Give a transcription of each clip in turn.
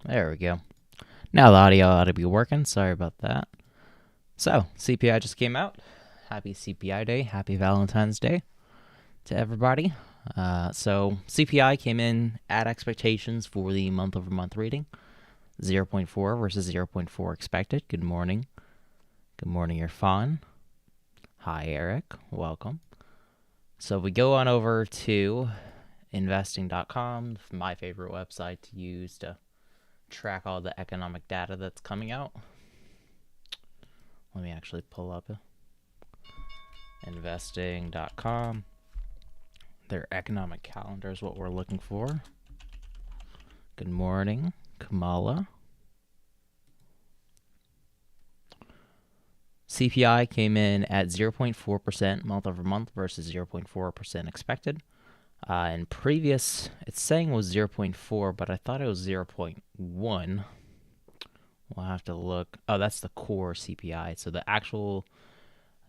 There we go. Now the audio ought to be working. Sorry about that. So, CPI just came out. Happy CPI Day. Happy Valentine's Day to everybody. So, CPI came in at expectations for the month-over-month reading. 0.4 versus 0.4 expected. Good morning. Good morning, Irfan. Hi, Eric. Welcome. So, we go on over to investing.com, my favorite website to use to track all the economic data that's coming out. Let me actually pull up investing.com. Their economic calendar is what we're looking for. Good morning, Kamala. CPI came in at 0.4% month over month versus 0.4% expected. And previous, it's saying was 0.4, but I thought it was 0.1. We'll have to look. Oh, that's the core CPI. So the actual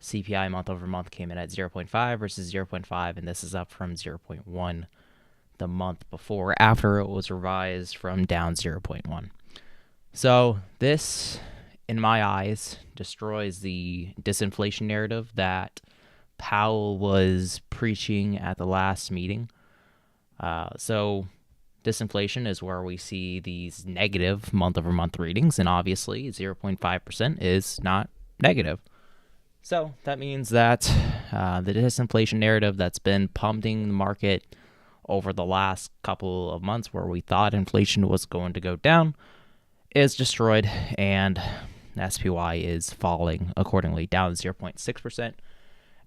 CPI month over month came in at 0.5 versus 0.5, and this is up from 0.1 the month before, after it was revised from down 0.1. So this, in my eyes, destroys the disinflation narrative that Powell was preaching at the last meeting. So disinflation is where we see these negative month-over-month readings, and obviously 0.5% is not negative. So that means that the disinflation narrative that's been pumping the market over the last couple of months, where we thought inflation was going to go down, is destroyed, and SPY is falling accordingly, down 0.6%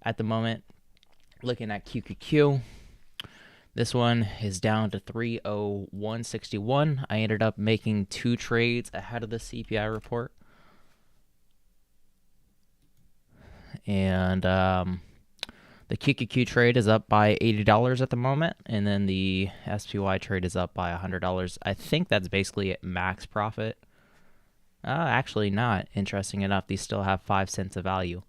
at the moment. Looking at QQQ, this one is down to 301.61. I ended up making 2 trades ahead of the CPI report. And the QQQ trade is up by $80 at the moment, and then the SPY trade is up by $100. I think that's basically at max profit. Actually not. Interesting enough, these still have 5 cents of value.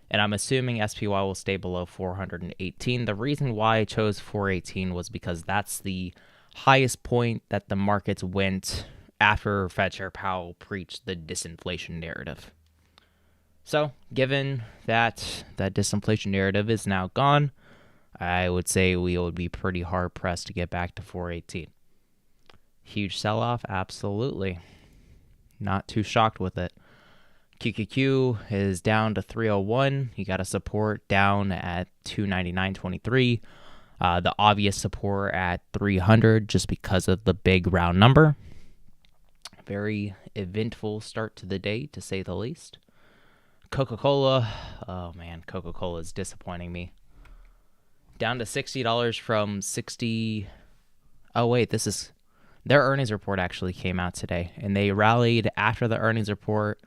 And I'm assuming SPY will stay below 418. The reason why I chose 418 was because that's the highest point that the markets went after Fed Chair Powell preached the disinflation narrative. So, given that that disinflation narrative is now gone, I would say we would be pretty hard-pressed to get back to 418. Huge sell-off? Absolutely. Not too shocked with it. QQQ is down to 301. You got a support down at 299.23. The obvious support at 300 just because of the big round number. Very eventful start to the day, to say the least. Coca-Cola. Oh, man, Coca-Cola is disappointing me. Down to $60 from 60. Oh, wait, this is... Their earnings report actually came out today, and they rallied after the earnings report.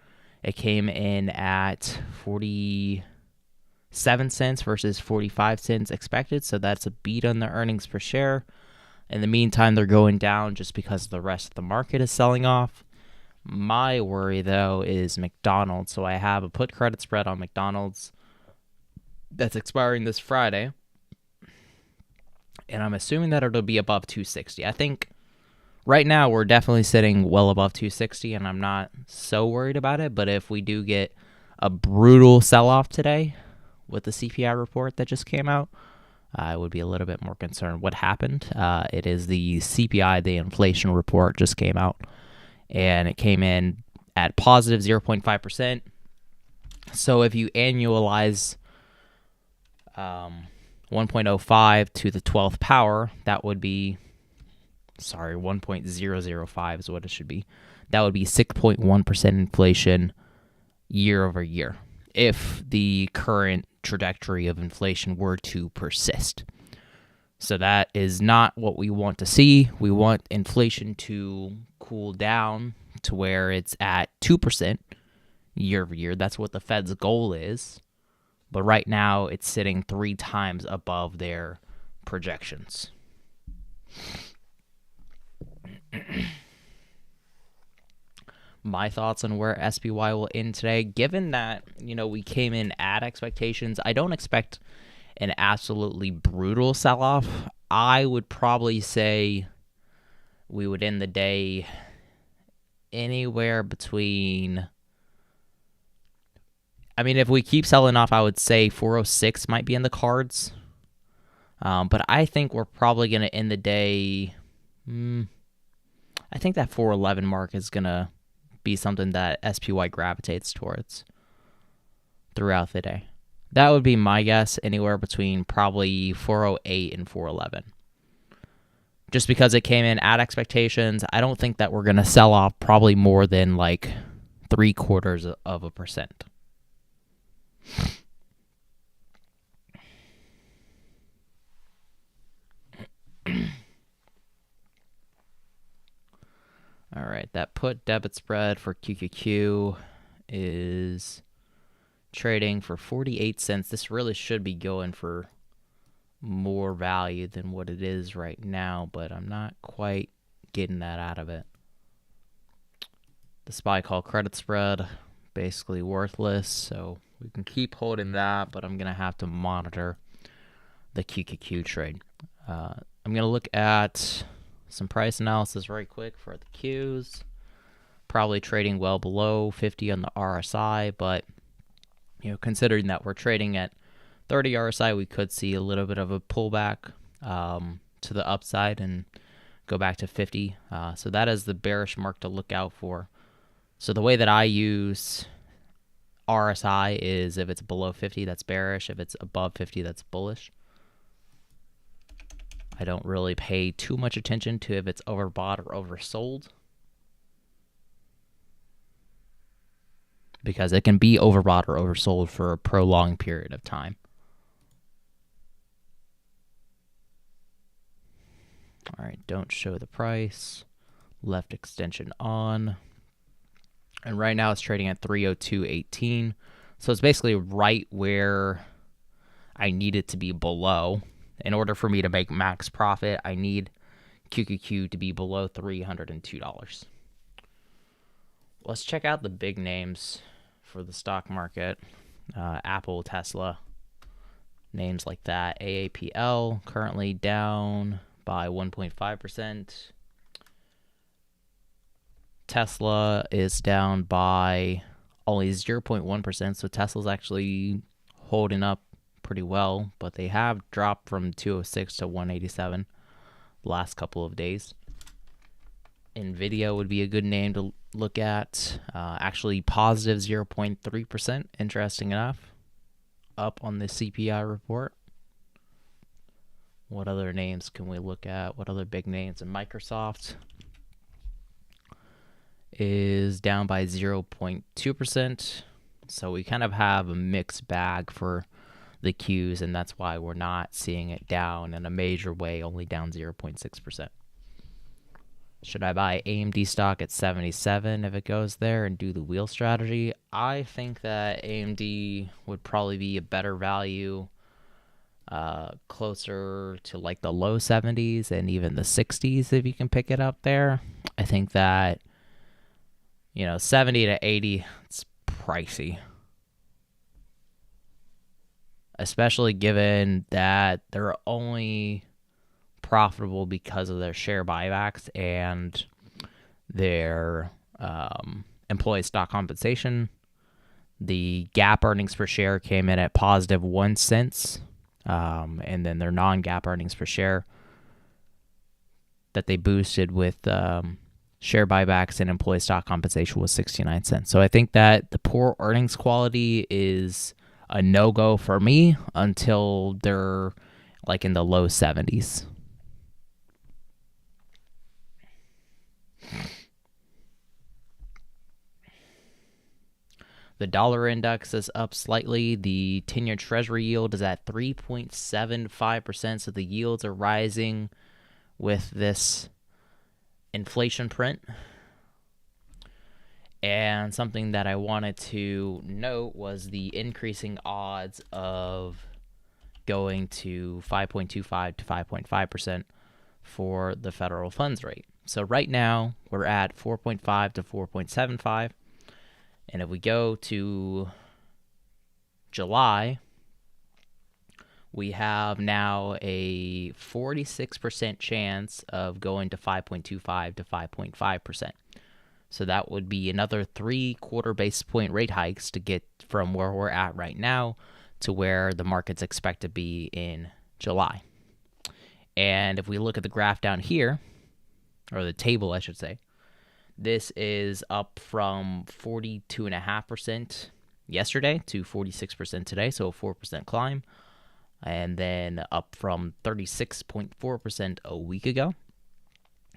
It came in at 47 cents versus 45 cents expected, so that's a beat on the earnings per share. In the meantime, they're going down just because the rest of the market is selling off. My worry, though, is McDonald's. So I have a put credit spread on McDonald's that's expiring this Friday, and I'm assuming that it'll be above 260. I think right now we're definitely sitting well above 260, and I'm not so worried about it. But if we do get a brutal sell-off today with the CPI report that just came out, I would be a little bit more concerned. What happened? It is the CPI, the inflation report, just came out, and it came in at positive 0.5%. So if you annualize 1.05 to the 12th power, that would be... 1.005 is what it should be. That would be 6.1% inflation year over year if the current trajectory of inflation were to persist. So that is not what we want to see. We want inflation to cool down to where it's at 2% year over year. That's what the Fed's goal is. But right now, it's sitting 3 times above their projections. My thoughts on where SPY will end today, given that, we came in at expectations. I don't expect an absolutely brutal sell-off. I would probably say we would end the day anywhere between, I mean, if we keep selling off, I would say 406 might be in the cards. But I think we're probably going to end the day. I think that 411 mark is going to be something that SPY gravitates towards throughout the day. That would be my guess, anywhere between probably 408 and 411. Just because it came in at expectations, I don't think that we're going to sell off probably more than like 0.75%. All right, that put debit spread for QQQ is trading for 48 cents. This really should be going for more value than what it is right now, but I'm not quite getting that out of it. The SPY call credit spread, basically worthless, so we can keep holding that, but I'm going to have to monitor the QQQ trade. I'm going to look at some price analysis right quick for the Qs. Probably trading well below 50 on the RSI, but considering that we're trading at 30 RSI, we could see a little bit of a pullback to the upside and go back to 50. So that is the bearish mark to look out for. So the way that I use RSI is if it's below 50, that's bearish. If it's above 50, that's bullish. I don't really pay too much attention to if it's overbought or oversold, because it can be overbought or oversold for a prolonged period of time. All right, don't show the price. Left extension on. And right now it's trading at 302.18. So it's basically right where I need it to be below. In order for me to make max profit, I need QQQ to be below $302. Let's check out the big names for the stock market. Apple, Tesla, names like that. AAPL currently down by 1.5%. Tesla is down by only 0.1%, so Tesla's actually holding up pretty well, but they have dropped from 206 to 187 the last couple of days. Nvidia would be a good name to look at. Actually positive 0.3%, interesting enough, up on the CPI report. What other names can we look at? What other big names? And Microsoft is down by 0.2%. So we kind of have a mixed bag for the Qs, and that's why we're not seeing it down in a major way, only down 0.6%. Should I buy AMD stock at 77 if it goes there and do the wheel strategy? I think that AMD would probably be a better value, closer to like the low 70s and even the 60s if you can pick it up there. I think that 70 to 80, it's pricey. Especially given that they're only profitable because of their share buybacks and their employee stock compensation. The GAAP earnings per share came in at positive 1 cent, and then their non-GAAP earnings per share that they boosted with share buybacks and employee stock compensation was 69 cents. So I think that the poor earnings quality is a no-go for me until they're like in the low 70s. The dollar index is up slightly. The 10-year treasury yield is at 3.75%, so the yields are rising with this inflation print. And something that I wanted to note was the increasing odds of going to 5.25 to 5.5% for the federal funds rate. So right now we're at 4.5 to 4.75. And if we go to July, we have now a 46% chance of going to 5.25 to 5.5%. So that would be another 3/4 basis point rate hikes to get from where we're at right now to where the markets expect to be in July. And if we look at the graph down here, or the table, I should say, this is up from 42.5% yesterday to 46% today, so a 4% climb. And then up from 36.4% a week ago.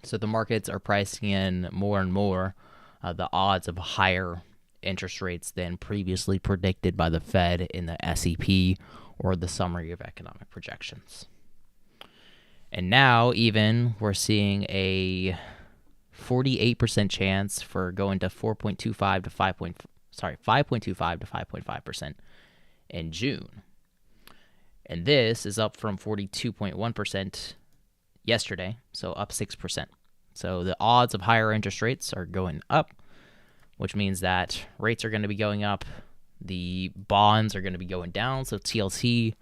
So the markets are pricing in more and more the odds of higher interest rates than previously predicted by the Fed in the SEP or the Summary of Economic Projections. And now even we're seeing a 48% chance for going to 4.25 to 5.25 to 5.5% in June. And this is up from 42.1% yesterday, so up 6%. So the odds of higher interest rates are going up, which means that rates are going to be going up. The bonds are going to be going down. So TLT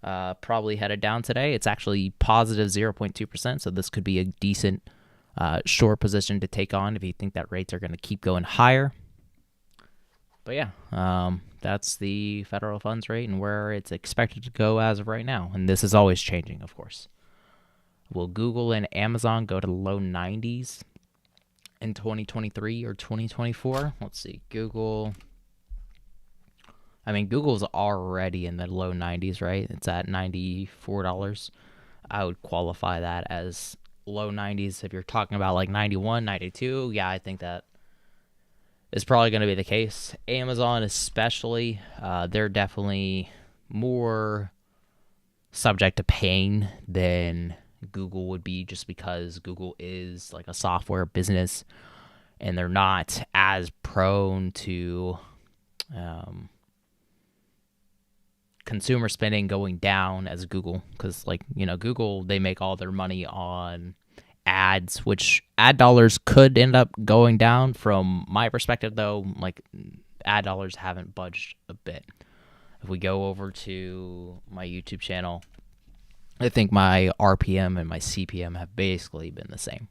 probably headed down today. It's actually positive 0.2%. So this could be a decent short position to take on if you think that rates are going to keep going higher. But yeah, that's the federal funds rate and where it's expected to go as of right now. And this is always changing, of course. Will Google and Amazon go to the low 90s in 2023 or 2024? Let's see. Google's already in the low 90s, right? It's at $94. I would qualify that as low 90s. If you're talking about like 91, 92, yeah, I think that is probably going to be the case. Amazon especially, they're definitely more subject to pain than Google would be, just because Google is like a software business and they're not as prone to consumer spending going down as Google, because Google, they make all their money on ads, which ad dollars could end up going down. From my perspective though, like, ad dollars haven't budged a bit. If we go over to my YouTube channel, I think my RPM and my CPM have basically been the same.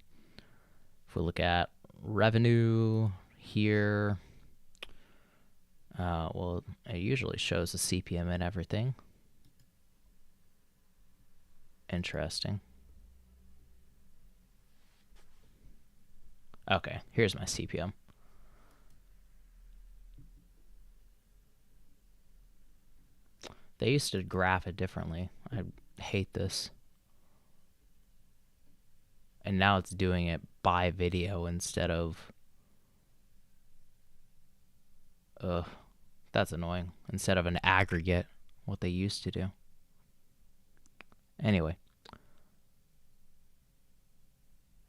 If we look at revenue here, it usually shows the CPM and everything. Interesting. Okay, here's my CPM. They used to graph it differently. I hate this. And now it's doing it by video instead of... that's annoying. Instead of an aggregate, what they used to do. Anyway.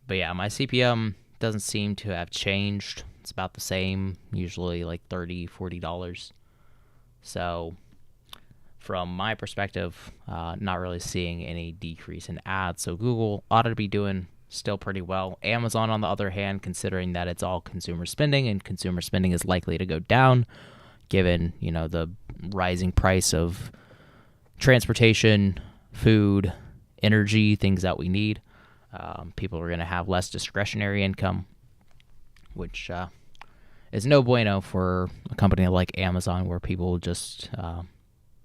But yeah, my CPM doesn't seem to have changed. It's about the same, usually like $30, $40. So from my perspective, not really seeing any decrease in ads. So Google ought to be doing still pretty well. Amazon, on the other hand, considering that it's all consumer spending and consumer spending is likely to go down, given, the rising price of transportation, food, energy, things that we need. People are going to have less discretionary income, which is no bueno for a company like Amazon, where people just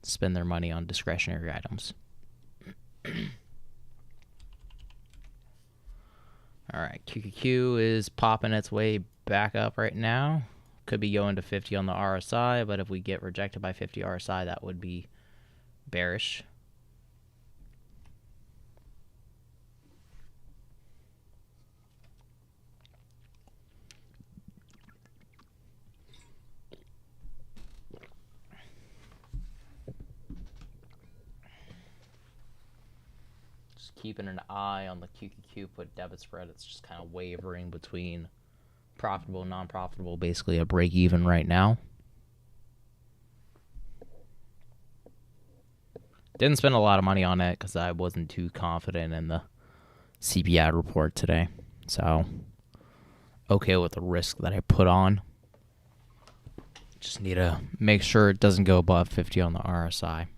spend their money on discretionary items. All right, QQQ is popping its way back up right now. Could be going to 50 on the RSI, but if we get rejected by 50 RSI, that would be bearish. Keeping an eye on the QQQ put debit spread. It's just kind of wavering between profitable and non-profitable, basically a break even right now. Didn't spend a lot of money on it because I wasn't too confident in the CPI report today. So, okay with the risk that I put on. Just need to make sure it doesn't go above 50 on the RSI.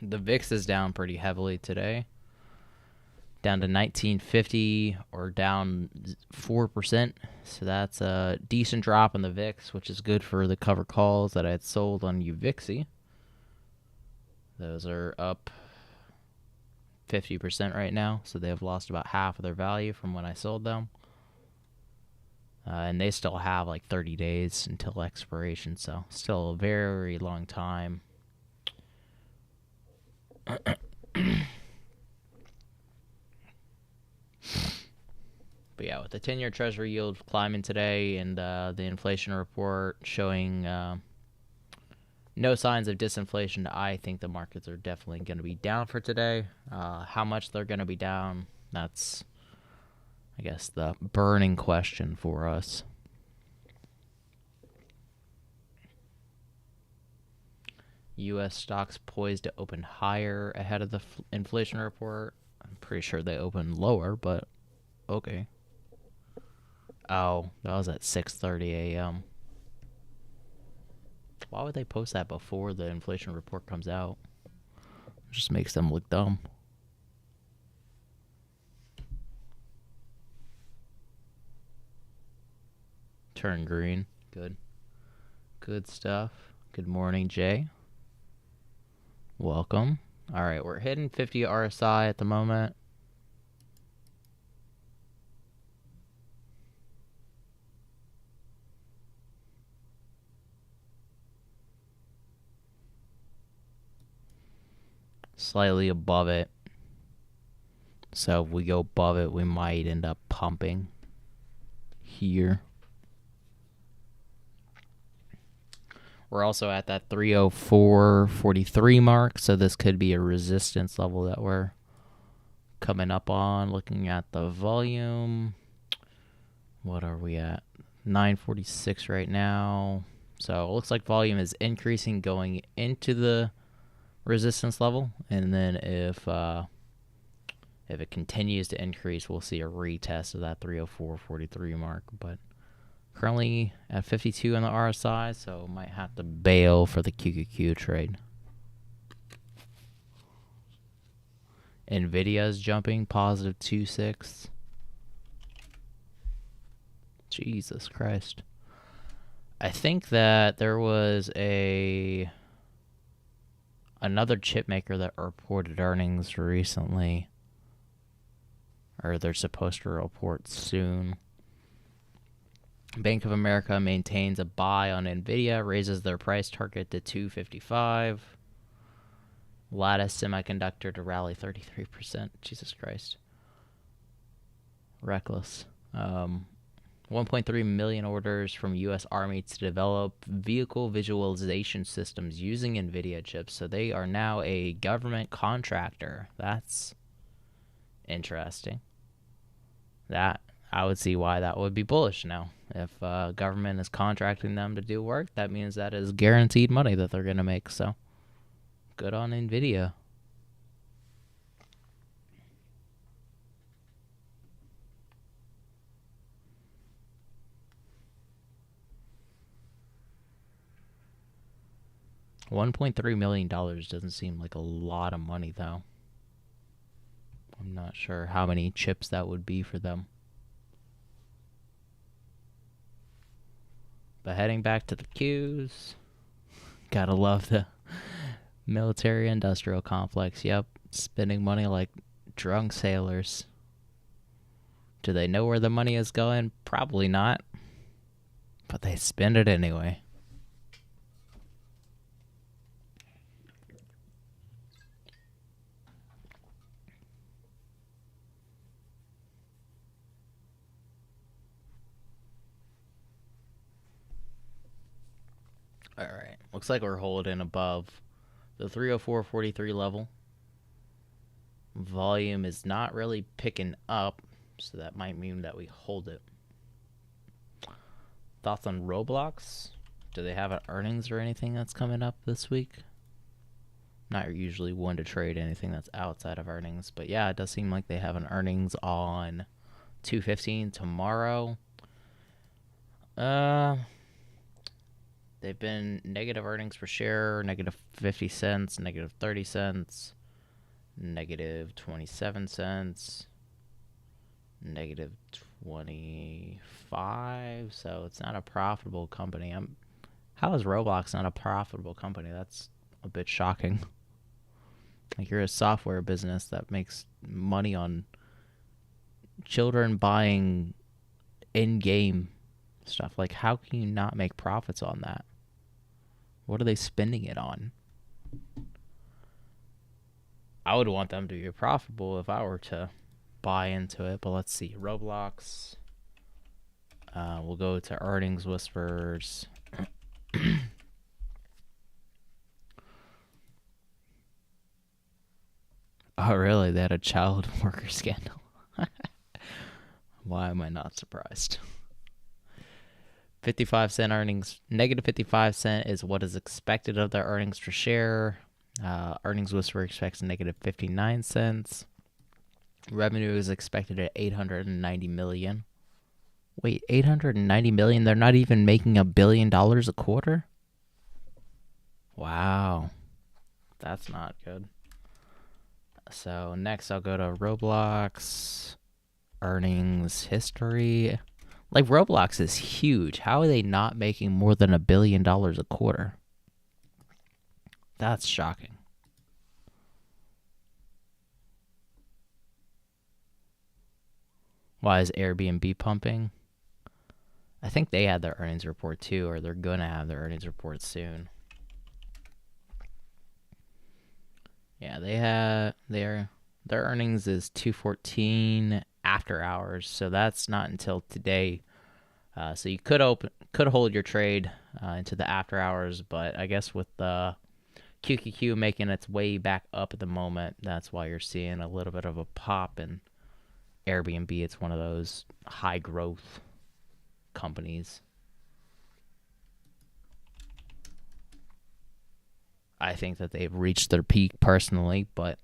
The VIX is down pretty heavily today, down to 1950 or down 4%. So that's a decent drop in the VIX, which is good for the cover calls that I had sold on UVixy. Those are up 50% right now, so they have lost about half of their value from when I sold them. And they still have like 30 days until expiration, so still a very long time. But yeah, with the 10-year Treasury yield climbing today and the inflation report showing no signs of disinflation, I think the markets are definitely going to be down for today. How much they're going to be down, that's, I guess, the burning question for us. U.S. stocks poised to open higher ahead of the inflation report. I'm pretty sure they opened lower, but okay. Oh, that was at 6:30 a.m. Why would they post that before the inflation report comes out? It just makes them look dumb. Turn green. Good. Good stuff. Good morning, Jay. Welcome. All right, we're hitting 50 RSI at the moment. Slightly above it. So if we go above it, we might end up pumping here. We're also at that 304.43 mark, so this could be a resistance level that we're coming up on. Looking at the volume, what are we at? 946 right now. So it looks like volume is increasing going into the resistance level, and then if it continues to increase, we'll see a retest of that 304.43 mark. But currently at 52 on the RSI, so might have to bail for the QQQ trade. Nvidia is jumping positive 2.6. Jesus Christ. I think that there was another chip maker that reported earnings recently, or they're supposed to report soon. Bank of America maintains a buy on Nvidia, raises their price target to $255. Lattice Semiconductor to rally 33%. Jesus Christ. Reckless. 1.3 million orders from U.S. Army to develop vehicle visualization systems using Nvidia chips. So they are now a government contractor. That's interesting. That, I would see why that would be bullish now. If government is contracting them to do work, that means that is guaranteed money that they're going to make. So good on Nvidia. $1.3 million doesn't seem like a lot of money, though. I'm not sure how many chips that would be for them. But heading back to the Qs, gotta love the military-industrial complex. Yep, spending money like drunk sailors. Do they know where the money is going? Probably not. But they spend it anyway. All right. Looks like we're holding above the 304.43 level. Volume is not really picking up, so that might mean that we hold it. Thoughts on Roblox? Do they have an earnings or anything that's coming up this week? Not usually one to trade anything that's outside of earnings, but yeah, it does seem like they have an earnings on 2/15 tomorrow. They've been negative earnings per share, negative 50 cents, negative 30 cents, negative 27 cents, negative 25. So it's not a profitable company. How is Roblox not a profitable company? That's a bit shocking. Like, you're a software business that makes money on children buying in-game stuff. Like, how can you not make profits on that? What are they spending it on? I would want them to be profitable if I were to buy into it, but let's see. Roblox. We'll go to earnings whispers. Oh, really? They had a child worker scandal. Why am I not surprised? 55-cent earnings, negative 55 cent is what is expected of their earnings per share. Earnings whisper expects negative 59 cents. Revenue is expected at 890 million. Wait, 890 million? They're not even making $1 billion a quarter? Wow. That's not good. So next I'll go to Roblox earnings history. Like, Roblox is huge. How are they not making more than $1 billion a quarter? That's shocking. Why is Airbnb pumping? I think they had their earnings report too, or they're going to have their earnings report soon. Yeah, they have their earnings is 214 after hours, so that's not until today. So you could hold your trade into the after hours, but I guess with the QQQ making its way back up at the moment, that's why you're seeing a little bit of a pop in Airbnb. It's one of those high growth companies. I think that they've reached their peak personally, but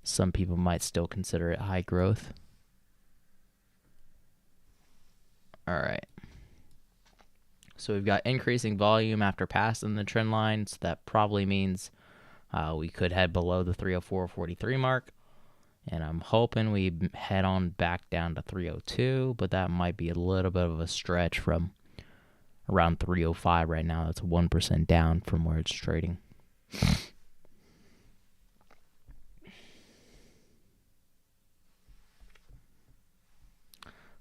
some people might still consider it high growth. All right. So we've got increasing volume after passing the trend line. So that probably means we could head below the 304.43 mark. And I'm hoping we head on back down to 302, but that might be a little bit of a stretch from around 305 right now. That's 1% down from where it's trading.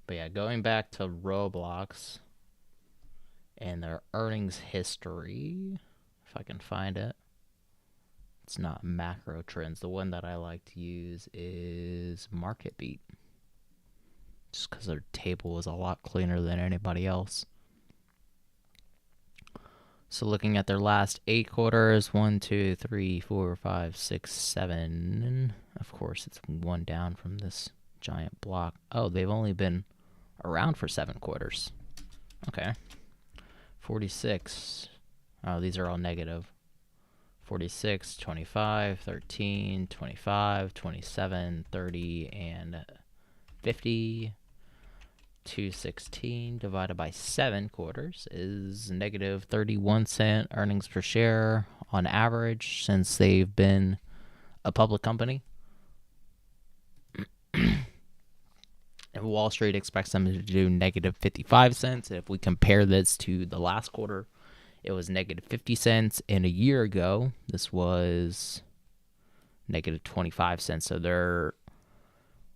But yeah, going back to Roblox and their earnings history, if I can find it. It's not macro trends. The one that I like to use is MarketBeat, just because their table is a lot cleaner than anybody else. So looking at their last 8 quarters, 1, 2, 3, 4, 5, 6, 7. Of course, it's one down from this giant block. Oh, they've only been around for 7 quarters. Okay. 46. Oh, these are all negative. 46, 25, 13, 25, 27, 30, and 50. 216 divided by 7 quarters is negative 31 cent earnings per share on average since they've been a public company. And Wall Street expects them to do negative 55 cents. If we compare this to the last quarter, it was negative 50 cents. And a year ago, this was negative 25 cents. So their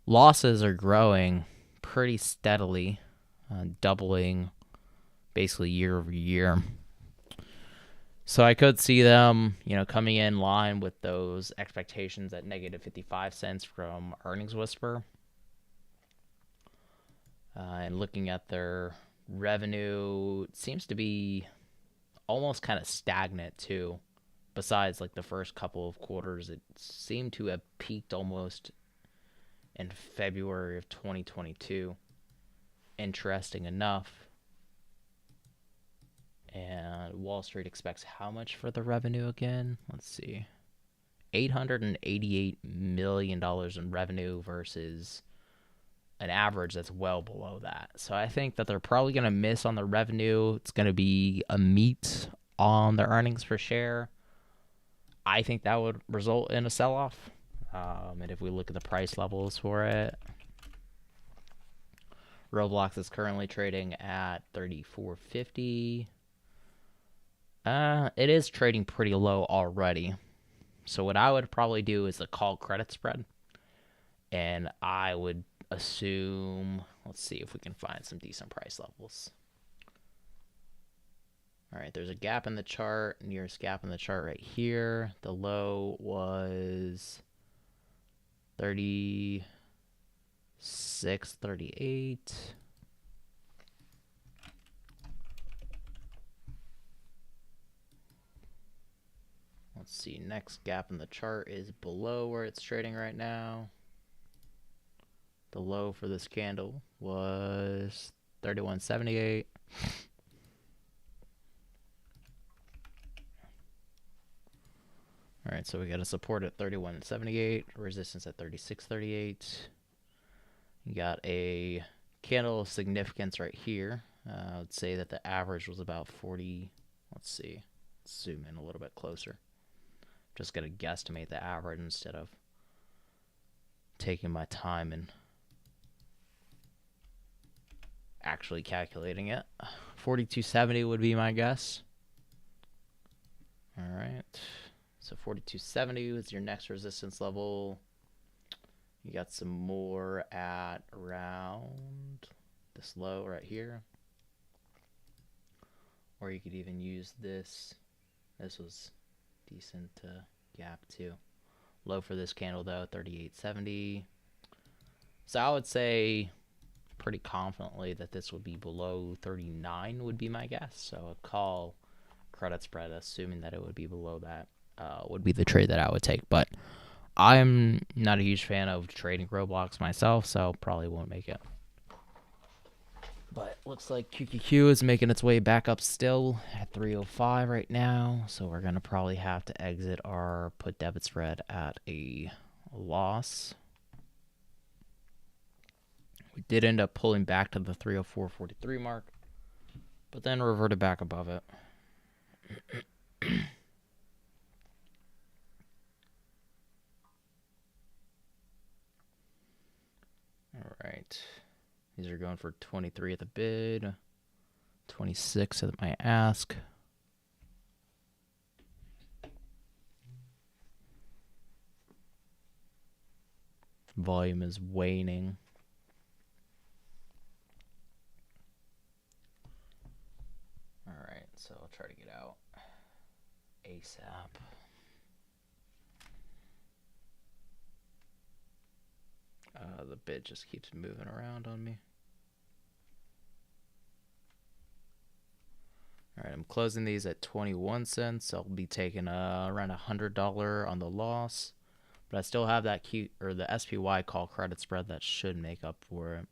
losses are growing pretty steadily, doubling basically year over year. So I could see them, coming in line with those expectations at negative 55 cents from Earnings Whisper. And looking at their revenue, it seems to be almost kind of stagnant too. Besides like the first couple of quarters, it seemed to have peaked almost in February of 2022. Interesting enough. And Wall Street expects how much for the revenue again? Let's see. $888 million in revenue versus an average that's well below that. So I think that they're probably going to miss on the revenue. It's going to be a meet on their earnings per share. I think that would result in a sell-off. And if we look at the price levels for it, Roblox is currently trading at $34.50. It is trading pretty low already. So what I would probably do is a call credit spread. And I would assume, let's see if we can find some decent price levels. All right, there's a gap in the chart, nearest gap in the chart right here. The low was 36.38. Let's see, next gap in the chart is below where it's trading right now. The low for this candle was 31.78. All right, so we got a support at 31.78, resistance at 36.38. You got a candle of significance right here. I would say that the average was about 40. Let's see. Let's zoom in a little bit closer. Just going to guesstimate the average instead of taking my time and actually calculating it. 42.70 would be my guess. All right. So 42.70 is your next resistance level. You got some more at around this low right here. Or you could even use this. This was decent gap too. Low for this candle though, 38.70. So I would say pretty confidently that this would be below 39 would be my guess. So a call credit spread, assuming that it would be below that, would be the trade that I would take. But I'm not a huge fan of trading Roblox myself, so probably won't make it. But looks like QQQ is making its way back up still at 305 right now. So we're going to probably have to exit our put debit spread at a loss. We did end up pulling back to the 304.43 mark, but then reverted back above it. All right. These are going for 23 at the bid, 26 at my ask. Volume is waning. All right, so I'll try to get out ASAP. The bid just keeps moving around on me. All right, I'm closing these at 21 cents. I'll be taking around $100 on the loss, but I still have that the SPY call credit spread that should make up for it.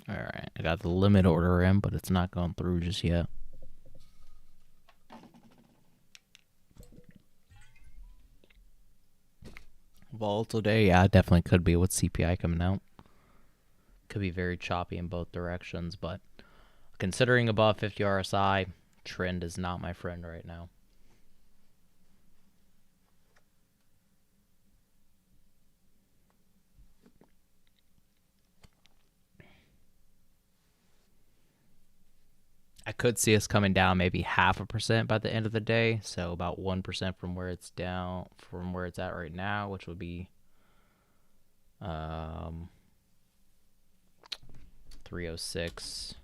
All right, I got the limit order in, but it's not going through just yet. Volatile day, yeah, definitely could be with CPI coming out. Could be very choppy in both directions, but considering above 50 RSI, trend is not my friend right now. I could see us coming down maybe 0.5% by the end of the day, so about 1% from where it's down, from where it's at right now, which would be 306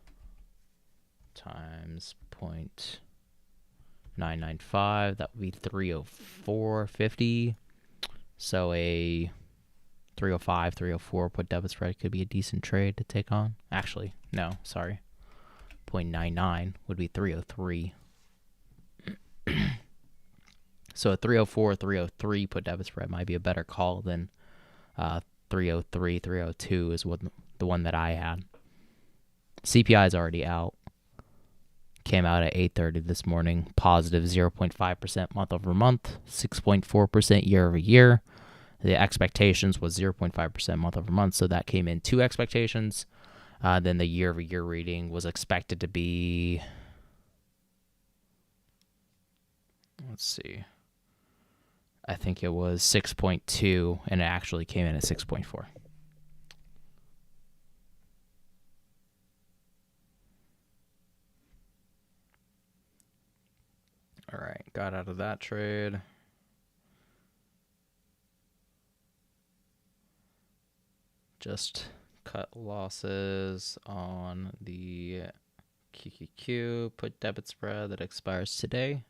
times 0.995. That would be 304.50. So a 305, 304 put debit spread could be a decent trade to take on. Actually, no, sorry. 0.99 would be 303. So a 304, 303 put debit spread might be a better call than 303, 302 is the one that I had. CPI is already out. Came out at 8:30 this morning. Positive 0.5% month over month, 6.4% year over year. The expectations was 0.5% month over month, so that came in to expectations. Then the year over year reading was expected to be, let's see, I think it was 6.2, and it actually came in at 6.4. All right, got out of that trade. Just cut losses on the QQQ put debit spread that expires today,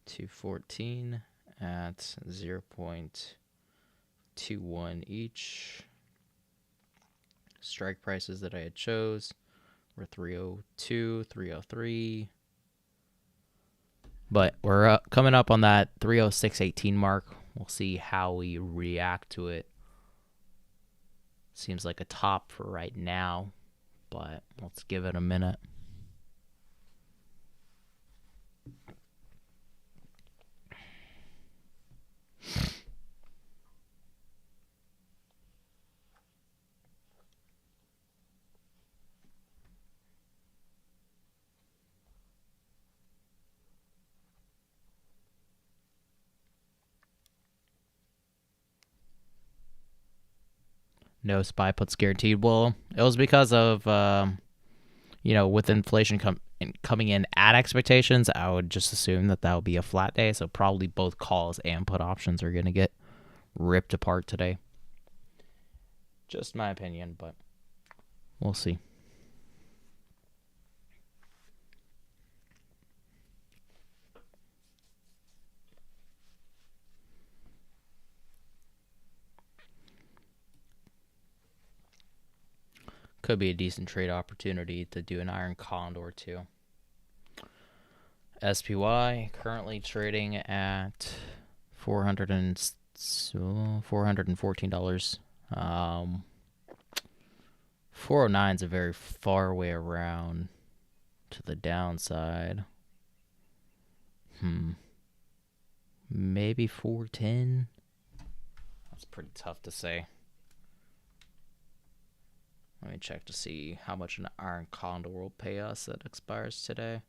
214 at 0.21 each. Strike prices that I had chose were 302, 303. But we're coming up on that 306.18 mark. We'll see how we react to it. Seems like a top for right now, but let's give it a minute. No SPY puts guaranteed. Well, it was because of, with inflation coming in at expectations, I would just assume that would be a flat day. So probably both calls and put options are going to get ripped apart today. Just my opinion, but we'll see. Could be a decent trade opportunity to do an iron condor too. SPY currently trading at $414. 409 is a very far way around to the downside. Maybe 410. That's pretty tough to say. Let me check to see how much an iron condor will pay us that expires today.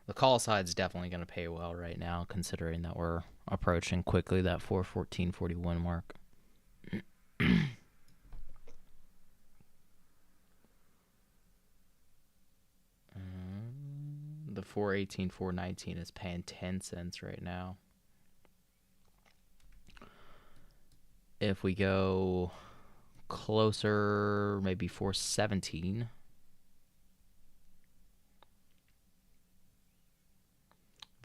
The call side's definitely going to pay well right now, considering that we're approaching quickly that 414.41 mark. The 418, 419 is paying 10 cents right now. If we go closer, maybe 417.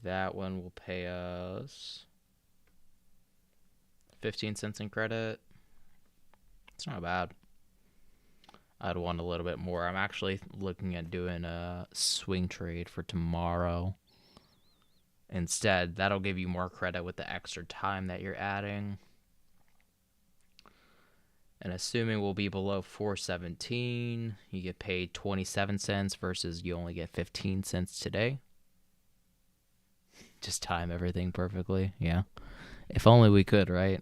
That one will pay us 15 cents in credit. It's not bad. I'd want a little bit more. I'm actually looking at doing a swing trade for tomorrow. Instead, that'll give you more credit with the extra time that you're adding. And assuming we'll be below 417, you get paid 27 cents versus you only get 15 cents today. Just time everything perfectly. Yeah. If only we could, right?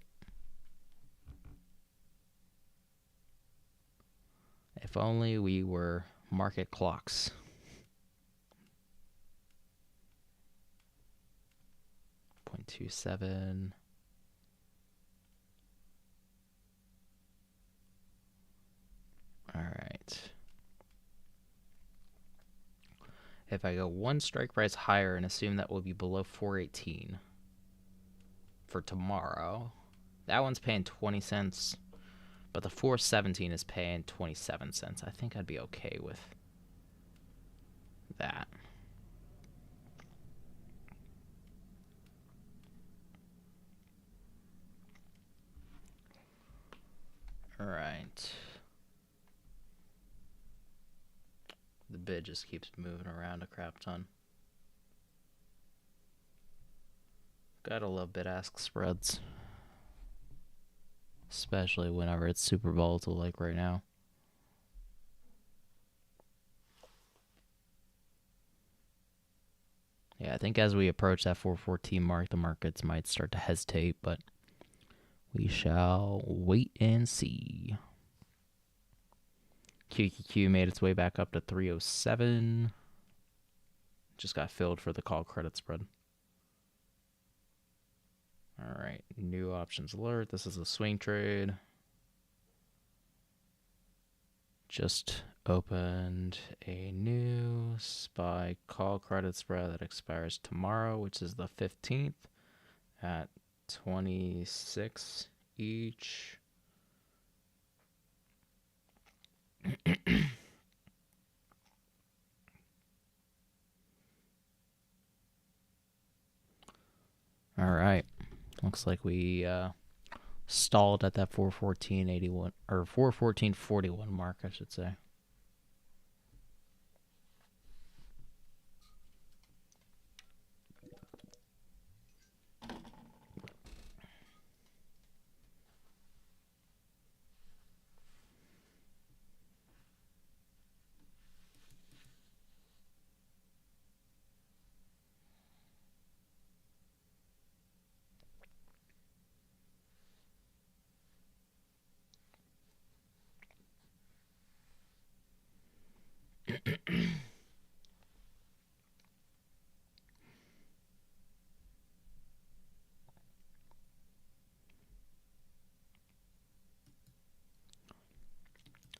If only we were market clocks. .27. All right. If I go one strike price higher and assume that will be below 418 for tomorrow, that one's paying 20 cents, but the 417 is paying 27 cents. I think I'd be okay with that. All right. bid just keeps moving around a crap ton. Gotta love bid-ask spreads. Especially whenever it's super volatile like right now. Yeah, I think as we approach that 414 mark, the markets might start to hesitate, but we shall wait and see. QQQ made its way back up to 307. Just got filled for the call credit spread. All right, new options alert. This is a swing trade. Just opened a new SPY call credit spread that expires tomorrow, which is the 15th at 26 each. All right. Looks like we stalled at that 414.81 or 414.41 mark, I should say.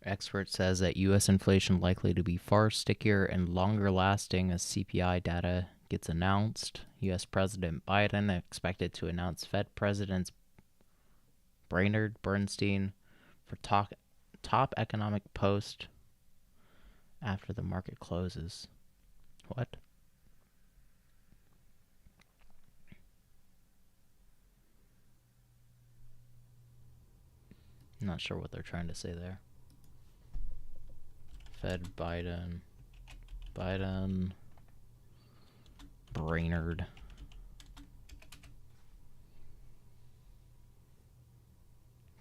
Expert says that U.S. inflation likely to be far stickier and longer lasting as CPI data gets announced. U.S. President Biden expected to announce Fed Presidents Brainerd Bernstein for top economic post after the market closes. What? I'm not sure what they're trying to say there. Fed Biden Brainerd.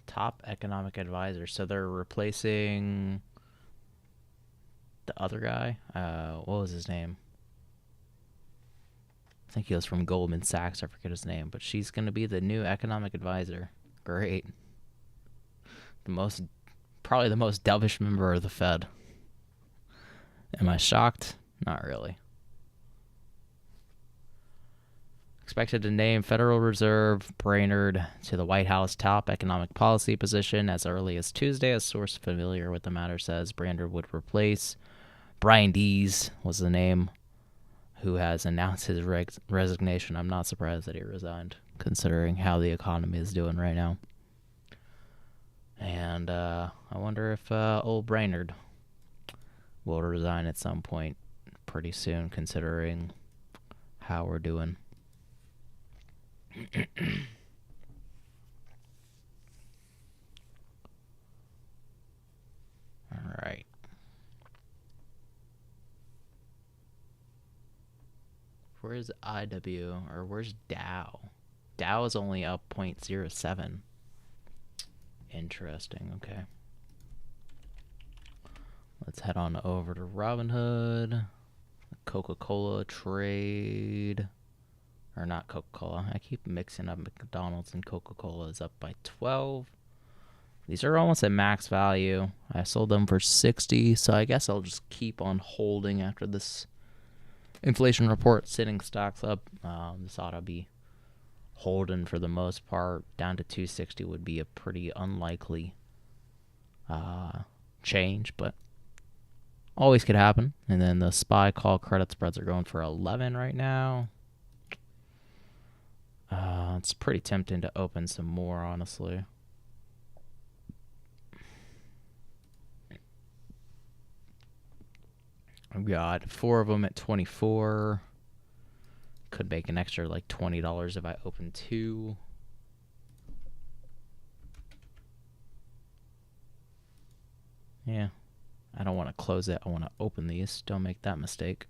Top economic advisor. So they're replacing the other guy. What was his name? I think he was from Goldman Sachs. I forget his name, but she's going to be the new economic advisor. Great. Probably the most dovish member of the Fed. Am I shocked? Not really. Expected to name Federal Reserve Brainerd to the White House top economic policy position as early as Tuesday. A source familiar with the matter says Brainerd would replace Brian Dees, was the name, who has announced his resignation. I'm not surprised that he resigned, considering how the economy is doing right now. And I wonder if old Brainerd will resign at some point pretty soon, considering how we're doing. All right. Where's IW, or where's Dow? Dow is only up 0.07. Interesting, okay. Let's head on over to Robinhood. Coca-Cola trade. Or not Coca-Cola. I keep mixing up McDonald's and Coca-Cola is up by 12. These are almost at max value. I sold them for 60, so I guess I'll just keep on holding after this inflation report, sitting stocks up. This ought to be holding for the most part. Down to 260 would be a pretty unlikely change, but always could happen. And then the SPY call credit spreads are going for 11 right now. It's pretty tempting to open some more, honestly. I've got 4 of them at 24. Could make an extra like $20 if I open 2. Yeah. I don't want to close it. I want to open these. Don't make that mistake.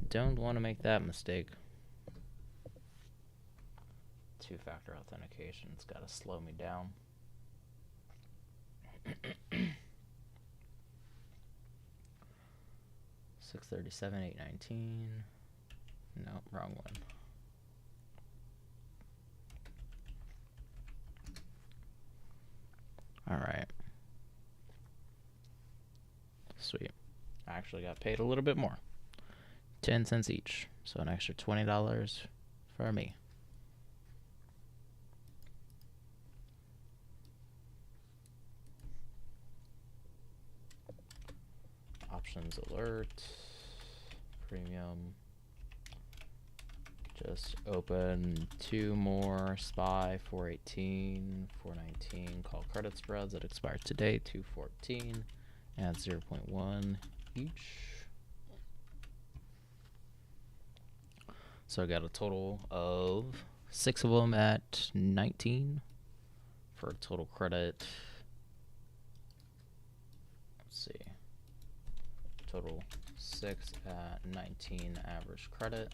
Don't want to make that mistake. Two-factor authentication's got to slow me down. 637, 819. Nope, wrong one. All right. Sweet. I actually got paid a little bit more. 10 cents each. So an extra $20 for me. Options alert. Premium. Just open 2 more. SPY 418, 419. Call credit spreads that expire today. 214. Add 0.1 each. So I got a total of 6 of them at 19 for a total credit. Let's see. Total 6 at 19 average credit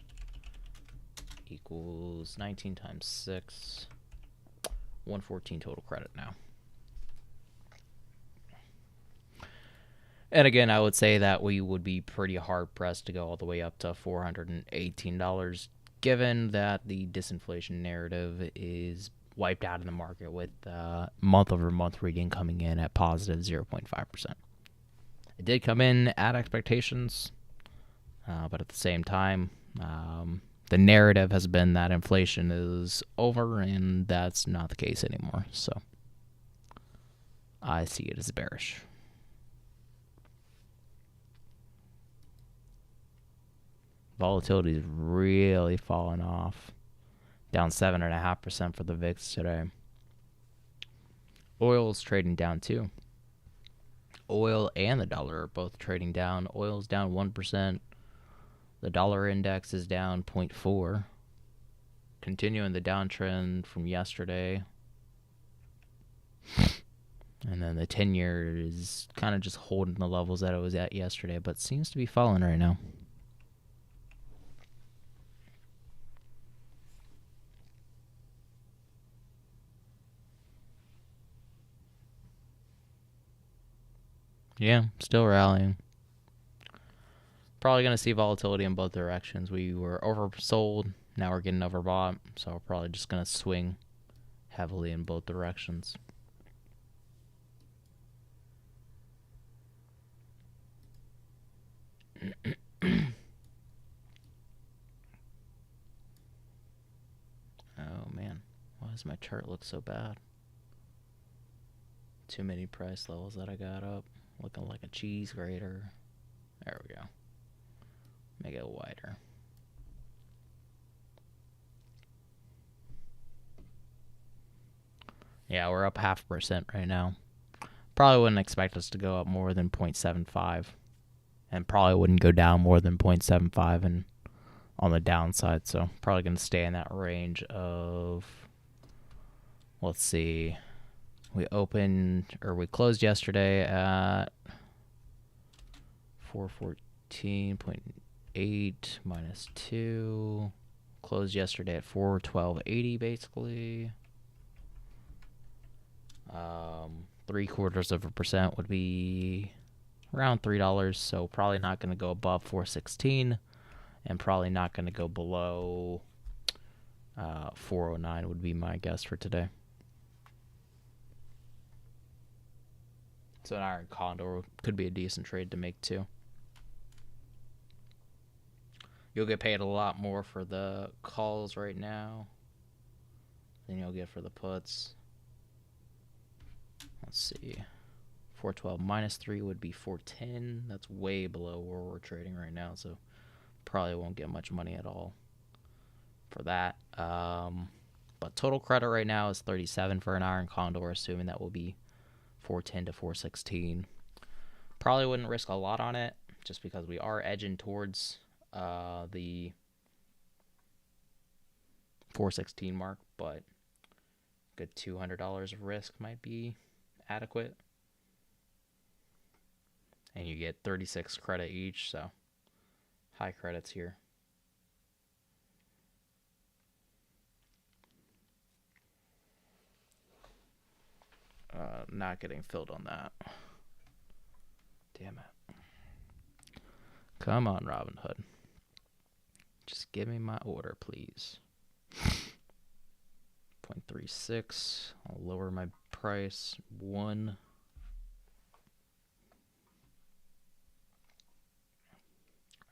equals 19 times 6. 114 total credit now. And again, I would say that we would be pretty hard pressed to go all the way up to $418, given that the disinflation narrative is wiped out in the market with month-over-month reading coming in at positive 0.5%. It did come in at expectations, but at the same time, the narrative has been that inflation is over, and that's not the case anymore. So I see it as bearish. Volatility is really falling off. Down 7.5% for the VIX today. Oil's trading down too. Oil and the dollar are both trading down. Oil's down 1%. The dollar index is down 0.4. Continuing the downtrend from yesterday. And then the 10-year is kind of just holding the levels that it was at yesterday, but seems to be falling right now. Yeah, still rallying. Probably going to see volatility in both directions. We were oversold. Now we're getting overbought. So we're probably just going to swing heavily in both directions. Oh, man. Why does my chart look so bad? Too many price levels that I got up. Looking like a cheese grater. There we go. Make it wider. Yeah, we're up 0.5% right now. Probably wouldn't expect us to go up more than 0.75. And probably wouldn't go down more than 0.75 and on the downside. So probably going to stay in that range of, let's see, we closed yesterday at 414.8 minus 2. Closed yesterday at 412.80 basically. 0.75% would be around $3, so probably not going to go above 416 and probably not going to go below 409 would be my guess for today. So an iron condor could be a decent trade to make too. You'll get paid a lot more for the calls right now than you'll get for the puts. Let's see. 412 minus 3 would be 410. That's way below where we're trading right now, so probably won't get much money at all for that. But total credit right now is 37 for an iron condor, assuming that will be 410 to 416. Probably wouldn't risk a lot on it, just because we are edging towards the 416 mark, but good $200 of risk might be adequate. And you get 36 credit each, so high credits here. Not getting filled on that. Damn it. Come on, Robinhood. Just give me my order, please. 0.36. I'll lower my price. 1.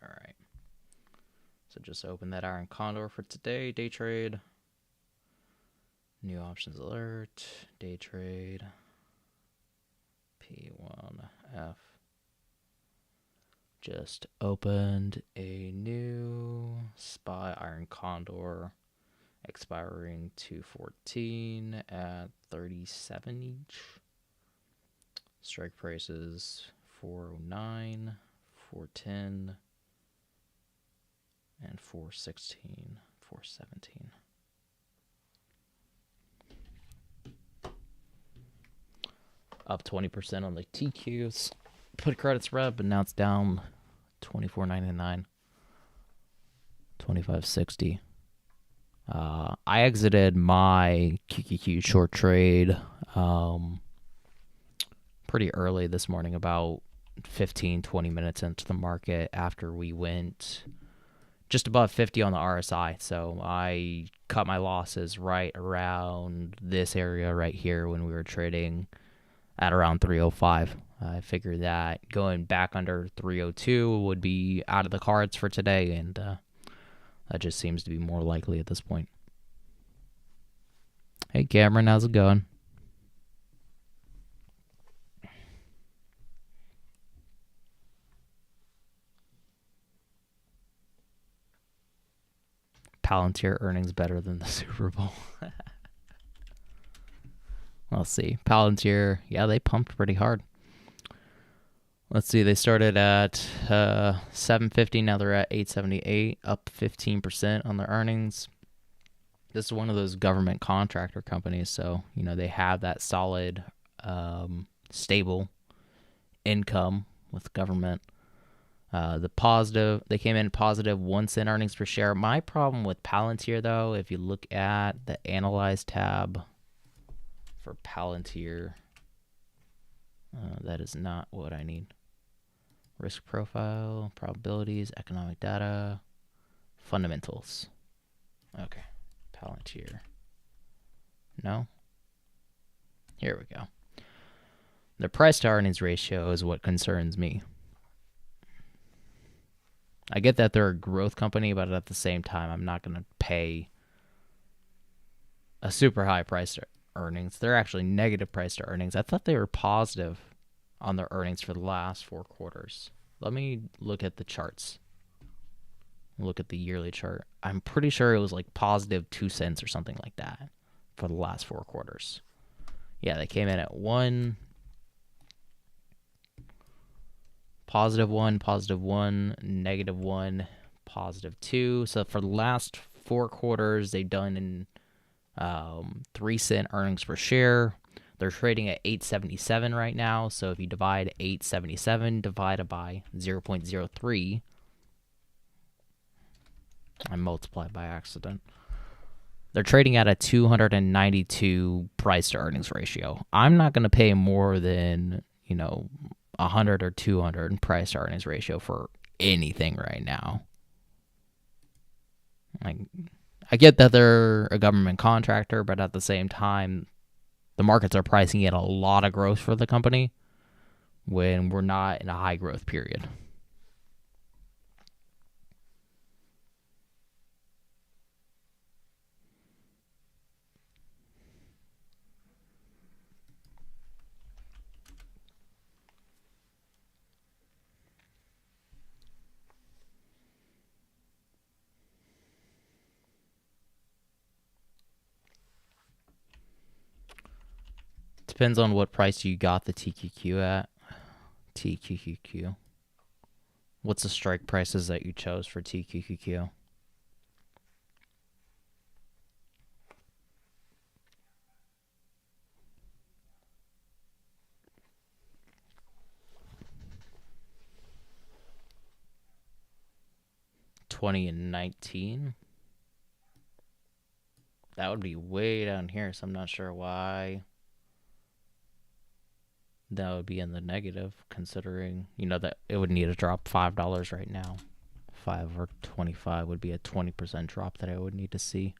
All right. So just open that Iron Condor for today. Day trade. New options alert. Day trade. P1F. Just opened a new SPY Iron Condor expiring 2/14 at 37 each. Strike prices 409, 410, and 416, 417. Up 20% on the TQs. Put credits rep, but now it's down $24.99, $25.60. I exited my QQQ short trade pretty early this morning, about 15-20 minutes into the market after we went just above 50 on the RSI. So I cut my losses right around this area right here when we were trading at around 305. I figured that going back under 302 would be out of the cards for today, and that just seems to be more likely at this point. Hey, Cameron, how's it going? Palantir earnings better than the Super Bowl. Let's see. Palantir, yeah, they pumped pretty hard. Let's see. They started at 750. Now they're at 878, up 15% on their earnings. This is one of those government contractor companies, so they have that solid, stable income with government. They came in positive 1 cent earnings per share. My problem with Palantir, though, if you look at the Analyze tab for Palantir, that is not what I need. Risk profile, probabilities, economic data, fundamentals. Okay, Palantir. No? Here we go. The price to earnings ratio is what concerns me. I get that they're a growth company, but at the same time, I'm not going to pay a super high price to earnings. They're actually negative price to earnings. I thought they were positive on their earnings for the last 4 quarters. Let me look at the charts. Look at the yearly chart. I'm pretty sure it was like positive 2 cents or something like that for the last 4 quarters. Yeah, they came in at 1, positive 1, positive 1, negative 1, positive 2. So for the last 4 quarters, they've done in 3 cent earnings per share. They're trading at 877 right now. So if you divide 877 divided by 0.03, I multiplied by accident. They're trading at a 292 price to earnings ratio. I'm not going to pay more than 100 or 200 price to earnings ratio for anything right now. I get that they're a government contractor, but at the same time, the markets are pricing in a lot of growth for the company when we're not in a high growth period. Depends on what price you got the TQQ at. TQQQ. What's the strike prices that you chose for TQQQ? 20 and 19. That would be way down here, so I'm not sure why that would be in the negative, considering, that it would need to drop $5 right now. 5 or 25 would be a 20% drop that I would need to see.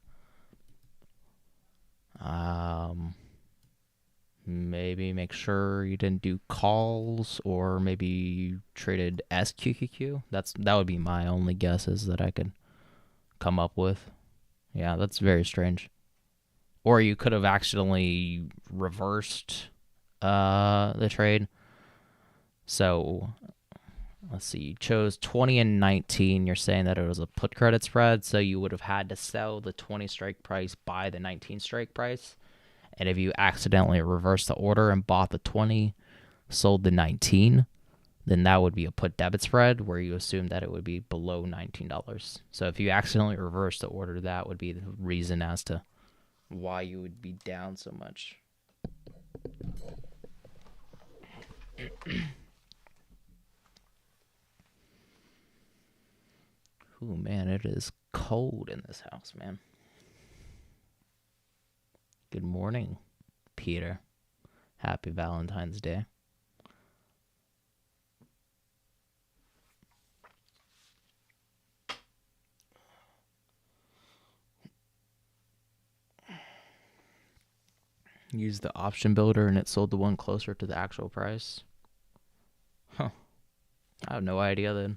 Maybe make sure you didn't do calls, or maybe you traded SQQQ. That would be my only guesses that I could come up with. Yeah, that's very strange. Or you could have accidentally reversed the trade. So let's see, you chose 20 and 19. You're saying that it was a put credit spread, so you would have had to sell the 20 strike price, buy the 19 strike price. And if you accidentally reversed the order and bought the 20, sold the 19, then that would be a put debit spread where you assume that it would be below $19. So if you accidentally reversed the order, that would be the reason as to why you would be down so much. Ooh, man, it is cold in this house, man. Good morning, Peter. Happy Valentine's Day. Used the option builder and it sold the one closer to the actual price. Huh. I have no idea then.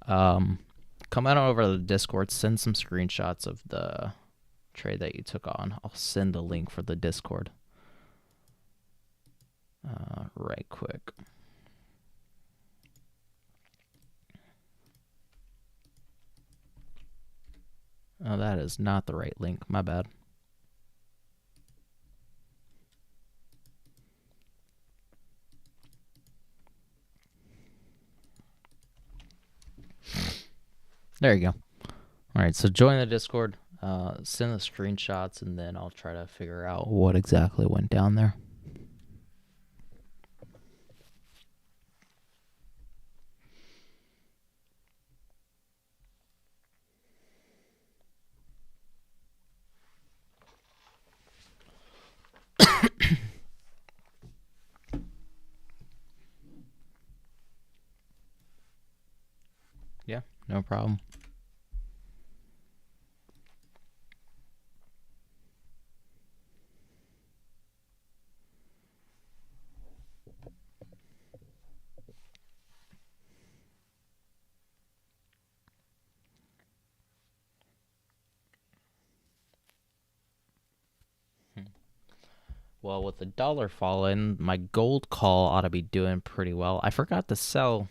Come on over to the Discord, send some screenshots of the trade that you took on. I'll send the link for the Discord right quick. Oh, that is not the right link. My bad. There you go. All right, so join the Discord, send the screenshots, and then I'll try to figure out what exactly went down there. Yeah, no problem. Well, with the dollar falling, my gold call ought to be doing pretty well. I forgot to sell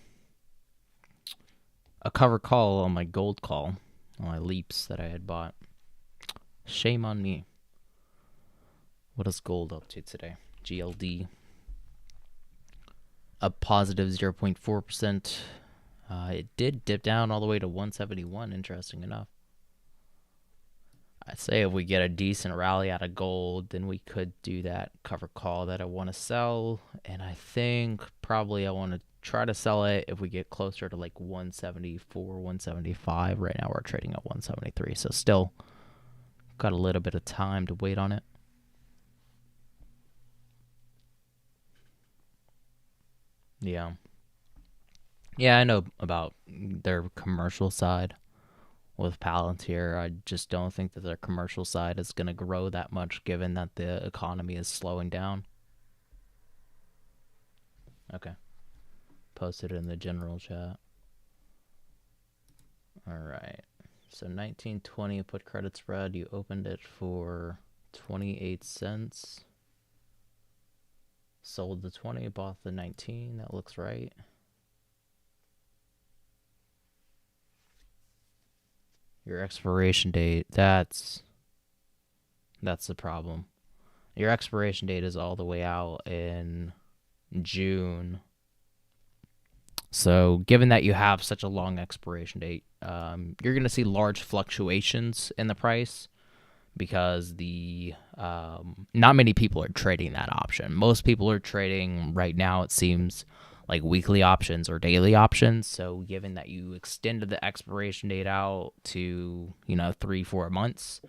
a cover call on my gold call, on my leaps that I had bought. Shame on me. What is gold up to today? GLD. A positive 0.4%. It did dip down all the way to 171, interesting enough. I'd say if we get a decent rally out of gold, then we could do that cover call that I want to sell. And I think probably I want to try to sell it if we get closer to like 174, 175. Right now we're trading at 173. So still got a little bit of time to wait on it. Yeah. Yeah, I know about their commercial side with Palantir. I just don't think that their commercial side is going to grow that much given that the economy is slowing down. Okay. Posted in the general chat. All right. So 1920 put credit spread. You opened it for 28 cents. Sold the 20, bought the 19. That looks right. Your expiration date, that's the problem. Your expiration date is all the way out in June. So given that you have such a long expiration date, you're going to see large fluctuations in the price because not many people are trading that option. Most people are trading right now, it seems like weekly options or daily options. So given that you extended the expiration date out to 3-4 months,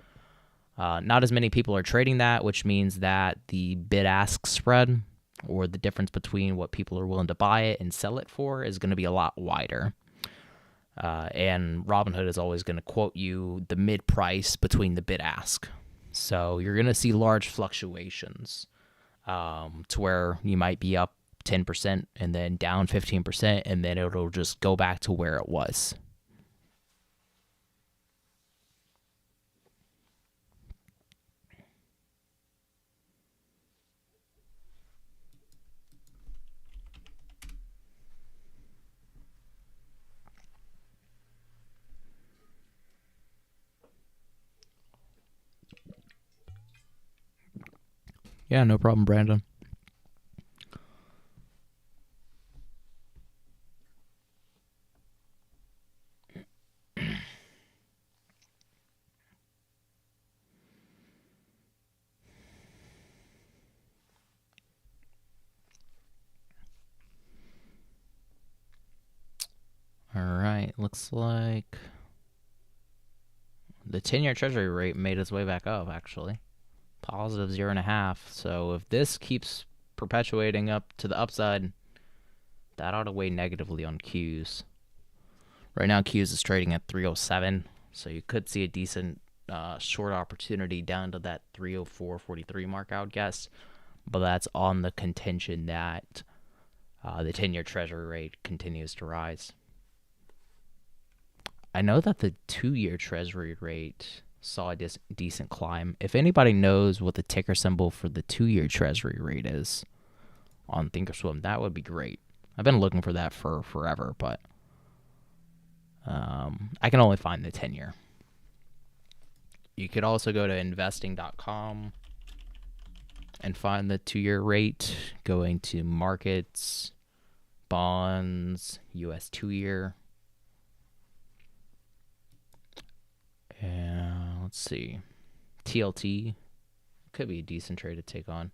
not as many people are trading that, which means that the bid ask spread, or the difference between what people are willing to buy it and sell it for, is going to be a lot wider. And Robinhood is always going to quote you the mid price between the bid ask. So you're going to see large fluctuations, to where you might be up 10% and then down 15%, and then it'll just go back to where it was. Yeah, no problem, Brandon. All right, looks like the 10-year Treasury rate made its way back up, actually. Positive 0.5. So if this keeps perpetuating up to the upside, that ought to weigh negatively on Qs. Right now, Qs is trading at 307, so you could see a decent short opportunity down to that 304.43 mark, I would guess. But that's on the contention that the 10-year Treasury rate continues to rise. I know that the 2-year Treasury rate saw a decent climb. If anybody knows what the ticker symbol for the 2-year Treasury rate is on Thinkorswim, that would be great. I've been looking for that for forever, but I can only find the 10-year. You could also go to investing.com and find the 2-year rate, going to markets, bonds, US 2-year. And let's see, TLT could be a decent trade to take on.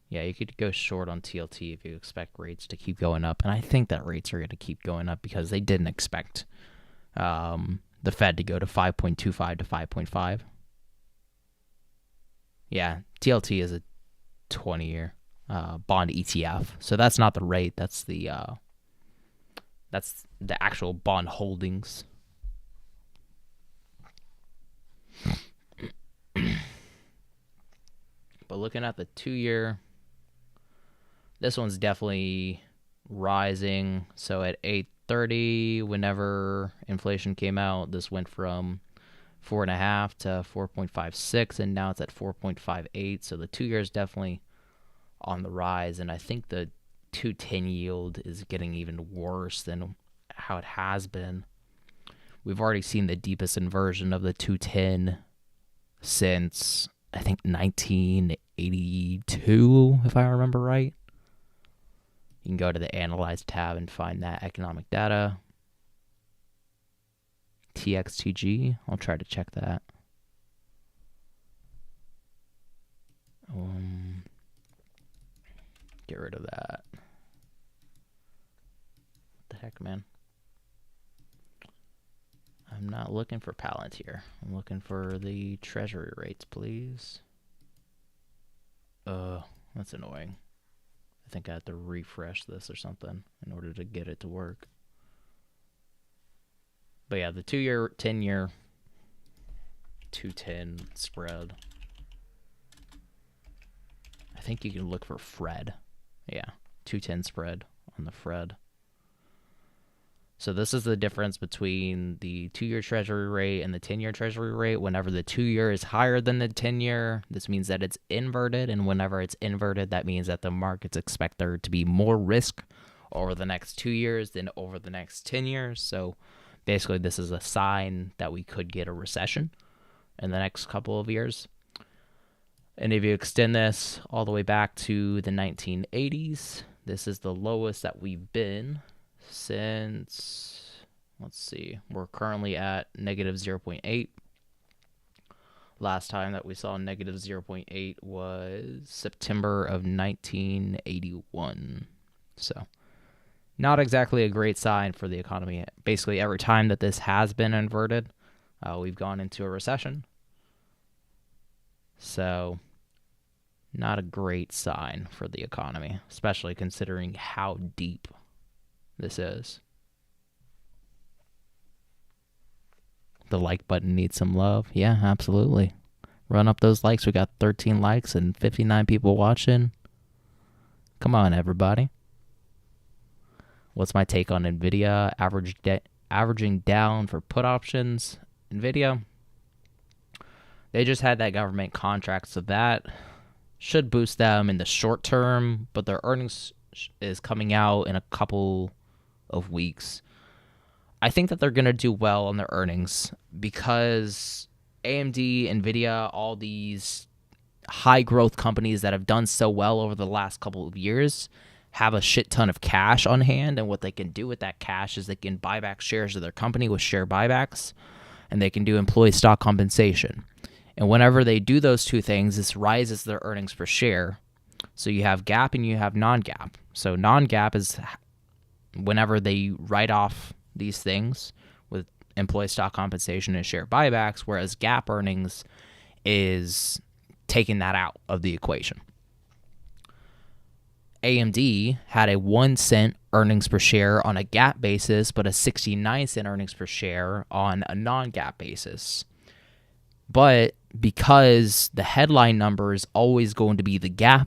Yeah, you could go short on TLT if you expect rates to keep going up. And I think that rates are going to keep going up because they didn't expect the Fed to go to 5.25 to 5.5. Yeah, TLT is a 20-year bond ETF. So that's not the rate. That's the actual bond holdings. But looking at the 2-year, this one's definitely rising. So at 8.30, whenever inflation came out, this went from 4.5 to 4.56, and now it's at 4.58. So the 2-year is definitely on the rise, and I think the 2-10 yield is getting even worse than how it has been. We've already seen the deepest inversion of the 2-10 since, I think, 1982, if I remember right. You can go to the Analyze tab and find that economic data. TXTG, I'll try to check that. Get rid of that. What the heck, man? I'm not looking for Palantir. I'm looking for the Treasury rates, please. That's annoying. I think I have to refresh this or something in order to get it to work. But yeah, the 2-year, 10-year, 2-10 spread. I think you can look for Fred. Yeah, 2-10 spread on the Fred. So this is the difference between the 2-year Treasury rate and the 10-year Treasury rate. Whenever the 2-year is higher than the 10-year, this means that it's inverted. And whenever it's inverted, that means that the markets expect there to be more risk over the next 2 years than over the next 10 years. So basically, this is a sign that we could get a recession in the next couple of years. And if you extend this all the way back to the 1980s, this is the lowest that we've been since, let's see, we're currently at negative 0.8. Last time that we saw negative 0.8 was September of 1981. So Not exactly a great sign for the economy. Basically, every time that this has been inverted, we've gone into a recession. So, not a great sign for the economy, especially considering how deep this is. The like button needs some love. Yeah, absolutely. Run up those likes. We got 13 likes and 59 people watching. Come on, everybody. What's my take on NVIDIA averaging down for put options? NVIDIA, they just had that government contract, so that should boost them in the short term, but their earnings is coming out in a couple of weeks. I think that they're going to do well on their earnings because AMD, NVIDIA, all these high growth companies that have done so well over the last couple of years have a shit ton of cash on hand, and what they can do with that cash is they can buy back shares of their company with share buybacks, and they can do employee stock compensation. And whenever they do those two things, this rises their earnings per share. So you have GAAP and you have non-GAAP. So non-GAAP is whenever they write off these things with employee stock compensation and share buybacks, whereas GAAP earnings is taking that out of the equation. AMD had a 1 cent earnings per share on a GAAP basis, but a 69-cent earnings per share on a non-GAAP basis. But because the headline number is always going to be the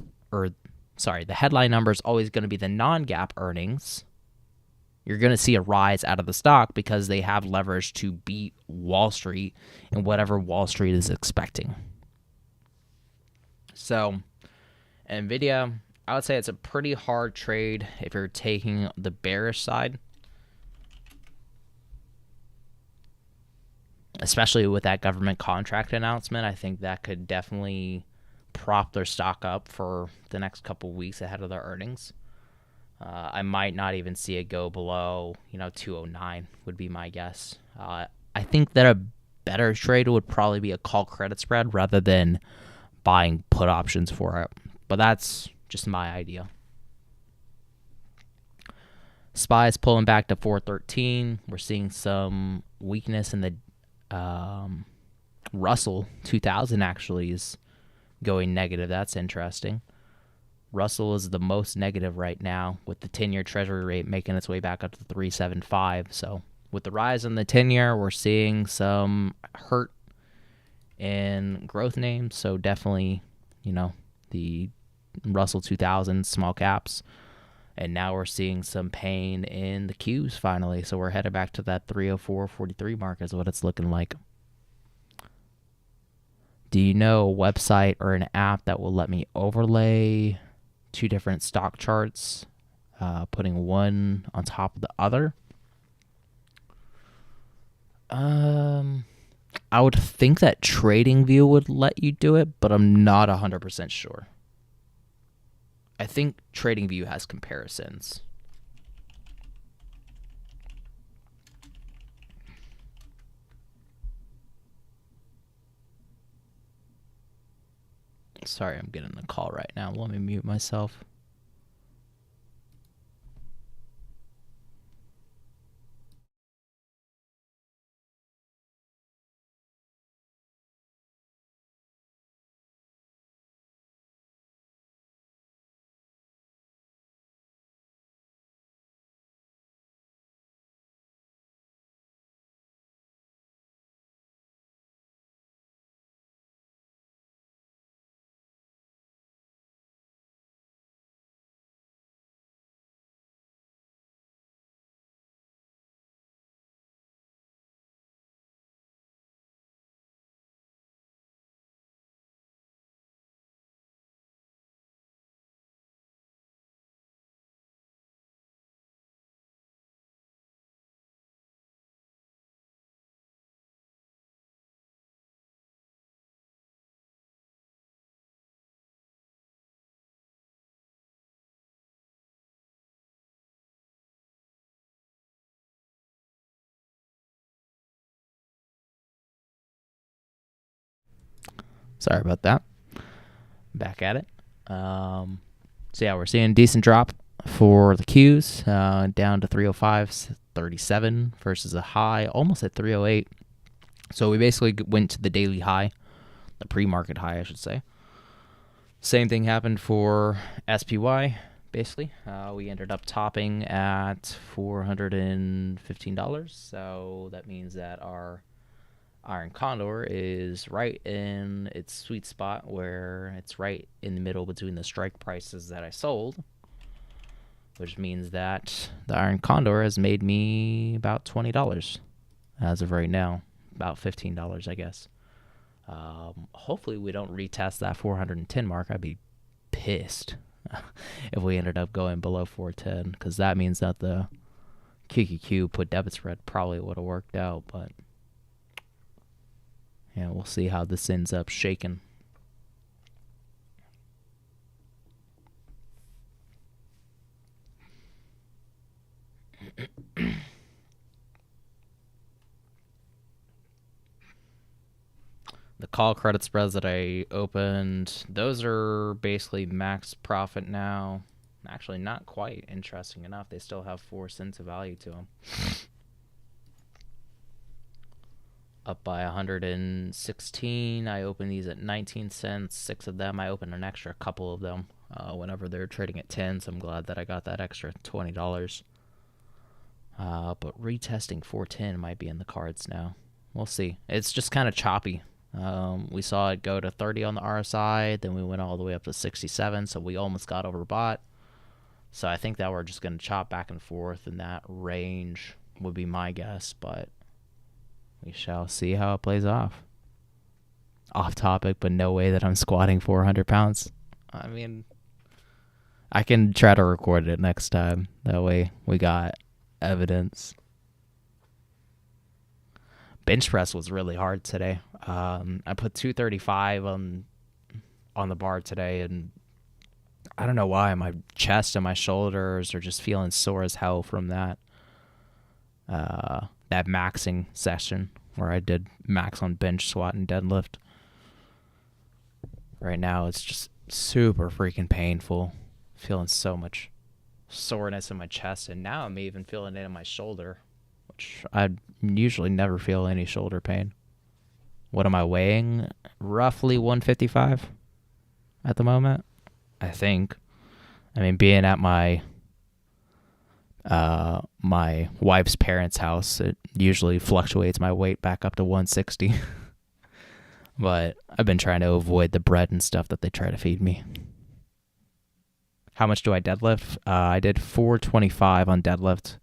headline number is always going to be the non-GAAP earnings, you're going to see a rise out of the stock because they have leverage to beat Wall Street and whatever Wall Street is expecting. So, NVIDIA, I would say it's a pretty hard trade if you're taking the bearish side, especially with that government contract announcement. I think that could definitely prop their stock up for the next couple weeks ahead of their earnings. I might not even see it go below, 209 would be my guess. I think that a better trade would probably be a call credit spread rather than buying put options for it. But that's just my idea. SPY is pulling back to 413. We're seeing some weakness in the Russell 2000 actually is going negative. That's interesting. Russell is the most negative right now, with the 10-year treasury rate making its way back up to 3.75. So with the rise in the 10-year, we're seeing some hurt in growth names. So definitely, the Russell 2000 small caps. And now we're seeing some pain in the Qs finally. So we're headed back to that 304.43 mark is what it's looking like. Do you know a website or an app that will let me overlay two different stock charts, putting one on top of the other? I would think that TradingView would let you do it, but I'm not 100% sure. I think TradingView has comparisons. Sorry, I'm getting a call right now. Let me mute myself. Sorry about that. Back at it. So yeah, we're seeing a decent drop for the Qs, down to 305.37 versus a high almost at 308. So we basically went to the daily high, the pre-market high, I should say. Same thing happened for SPY. Basically, we ended up topping at $415. So that means that our Iron Condor is right in its sweet spot, where it's right in the middle between the strike prices that I sold, which means that the Iron Condor has made me about $20 as of right now, about $15, I guess. Hopefully we don't retest that 410 mark. I'd be pissed if we ended up going below 410, because that means that the QQQ put debit spread probably would have worked out, but yeah, we'll see how this ends up shaking. The call credit spreads that I opened, those are basically max profit now. Actually, not quite. Interesting enough, they still have 4 cents of value to them. Up by 116. I opened these at 19 cents. 6 of them. I opened an extra couple of them whenever they're trading at 10. So I'm glad that I got that extra $20. But retesting 410 might be in the cards now. We'll see. It's just kind of choppy. We saw it go to 30 on the RSI, then we went all the way up to 67, so we almost got overbought. So I think that we're just going to chop back and forth in that range would be my guess, but we shall see how it plays off. Off topic, but no way that I'm squatting 400 pounds. I mean, I can try to record it next time. That way we got evidence. Bench press was really hard today. I put 235 on the bar today, and I don't know why my chest and my shoulders are just feeling sore as hell from that maxing session where I did max on bench, squat, and deadlift. Right now it's just super freaking painful. Feeling so much soreness in my chest, and now I'm even feeling it in my shoulder, which I usually never feel any shoulder pain. What am I weighing? Roughly 155 at the moment, I think. I mean, being at my wife's parents' house, it usually fluctuates my weight back up to 160. But I've been trying to avoid the bread and stuff that they try to feed me. How much do I deadlift? I did 425 on deadlift.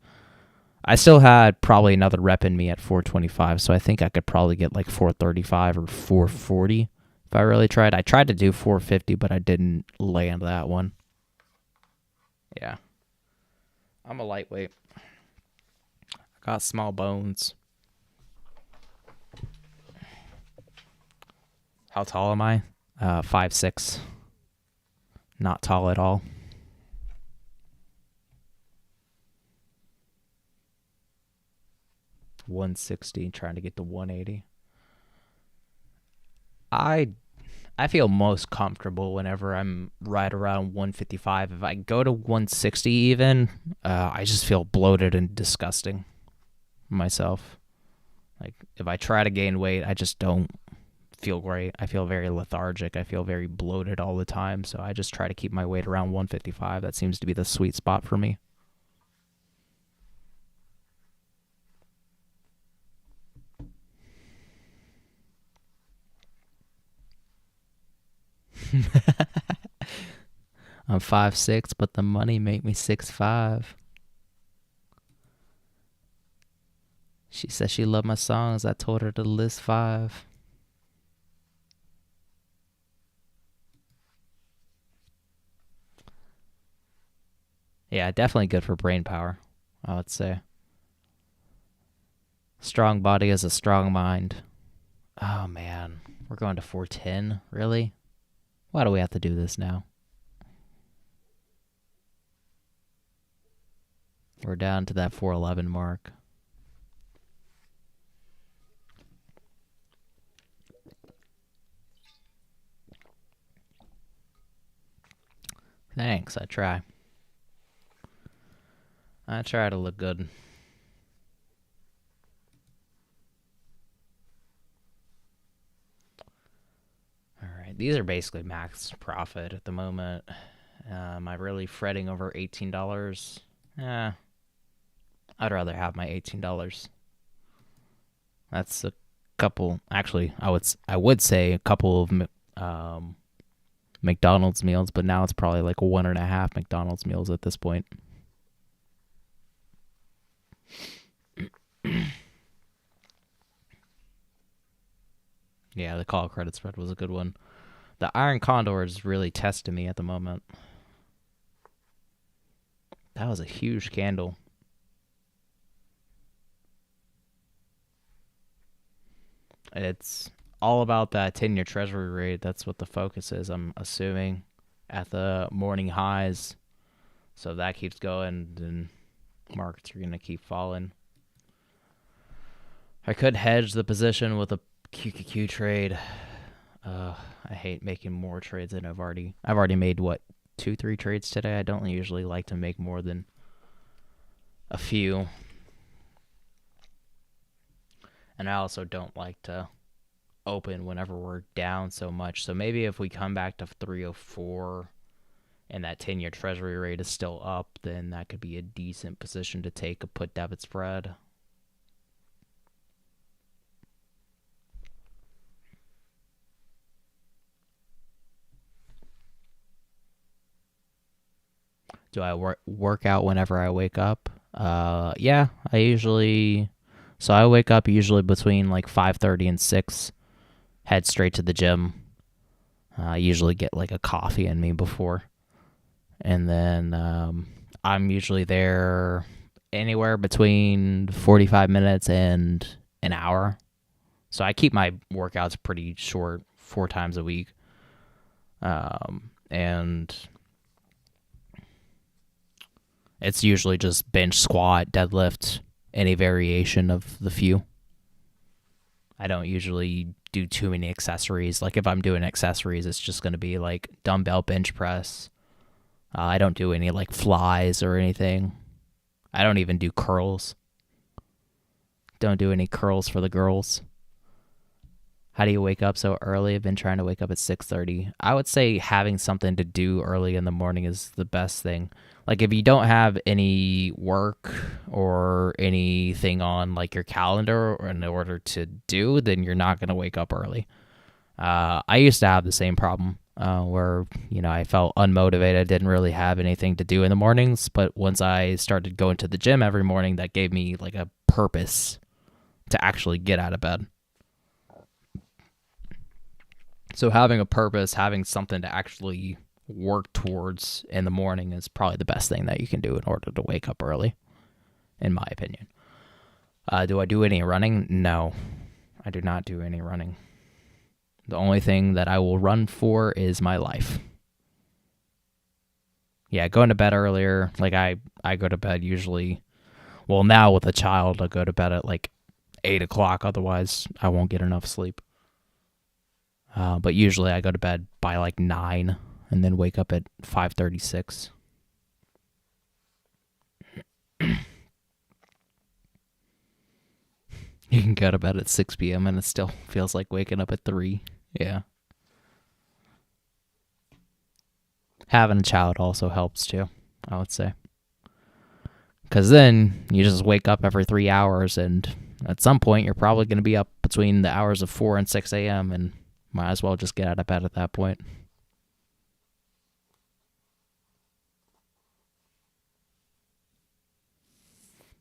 I still had probably another rep in me at 425, so I think I could probably get like 435 or 440 if I really tried. I tried to do 450, but I didn't land that one. Yeah. I'm a lightweight. I got small bones. How tall am I? 5'6". Not tall at all. $160, trying to get to 180. I feel most comfortable whenever I'm right around 155. If I go to 160 even, I just feel bloated and disgusting myself. Like, if I try to gain weight, I just don't feel great. I feel very lethargic. I feel very bloated all the time, so I just try to keep my weight around 155. That seems to be the sweet spot for me. I'm 5'6", but the money make me 6'5". She said she loved my songs. I told her to list 5. Yeah, definitely good for brain power, I would say. Strong body is a strong mind. Oh, man. We're going to 410? Really? Why do we have to do this now? We're down to that 411 mark. Thanks, I try. I try to look good. All right, these are basically max profit at the moment. Am I really fretting over $18? Eh, I'd rather have my $18. That's a couple. Actually, I would say a couple of McDonald's meals, but now it's probably like 1.5 McDonald's meals at this point. Yeah, the call credit spread was a good one. The Iron Condor is really testing me at the moment. That was a huge candle. It's all about that 10-year treasury rate. That's what the focus is, I'm assuming, at the morning highs. So if that keeps going, then markets are going to keep falling. I could hedge the position with a QQQ trade. I hate making more trades than I've already made, what, 2-3 trades today. I don't usually like to make more than a few. And I also don't like to open whenever we're down so much. So maybe if we come back to 304 and that 10-year treasury rate is still up, then that could be a decent position to take a put debit spread. Do I work out whenever I wake up? Yeah, I wake up usually between like 5:30 and 6, head straight to the gym. I usually get like a coffee in me before. And then I'm usually there anywhere between 45 minutes and an hour. So I keep my workouts pretty short, 4 times a week. And it's usually just bench, squat, deadlift, any variation of the few. I don't usually do too many accessories. Like if I'm doing accessories, it's just going to be like dumbbell bench press. I don't do any like flies or anything. I don't even do curls. Don't do any curls for the girls. How do you wake up so early? I've been trying to wake up at 6:30. I would say having something to do early in the morning is the best thing. Like if you don't have any work or anything on like your calendar in order to do, then you're not going to wake up early. I used to have the same problem where, I felt unmotivated, didn't really have anything to do in the mornings. But once I started going to the gym every morning, that gave me like a purpose to actually get out of bed. So having a purpose, having something to actually work towards in the morning is probably the best thing that you can do in order to wake up early, in my opinion. Do I do any running? No, I do not do any running. The only thing that I will run for is my life. Yeah, going to bed earlier. Like I go to bed usually, well, now with a child, I go to bed at like 8 o'clock. Otherwise, I won't get enough sleep. But usually I go to bed by like 9 and then wake up at 5:36. You can go to bed at 6 p.m. and it still feels like waking up at 3. Yeah. Having a child also helps too, I would say. Because then you just wake up every 3 hours, and at some point you're probably going to be up between the hours of 4 and 6 a.m. and might as well just get out of bed at that point.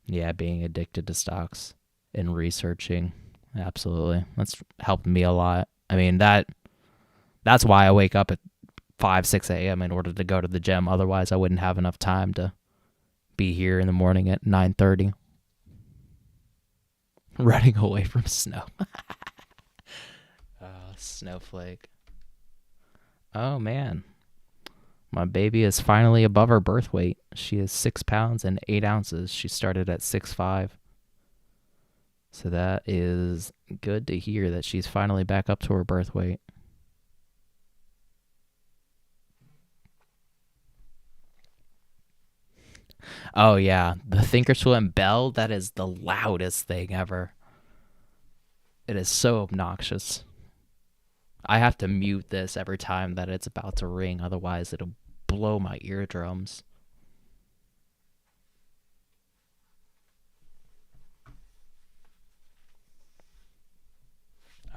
Yeah, being addicted to stocks and researching. Absolutely. That's helped me a lot. I mean, that's why I wake up at 5, 6 a.m. in order to go to the gym. Otherwise, I wouldn't have enough time to be here in the morning at 9:30. Running away from snow. Snowflake. Oh, man. My baby is finally above her birth weight. She is 6 pounds and 8 ounces. She started at 6'5". So that is good to hear that she's finally back up to her birth weight. Oh yeah, the Thinkorswim bell, that is the loudest thing ever. It is so obnoxious. I have to mute this every time that it's about to ring, otherwise it'll blow my eardrums.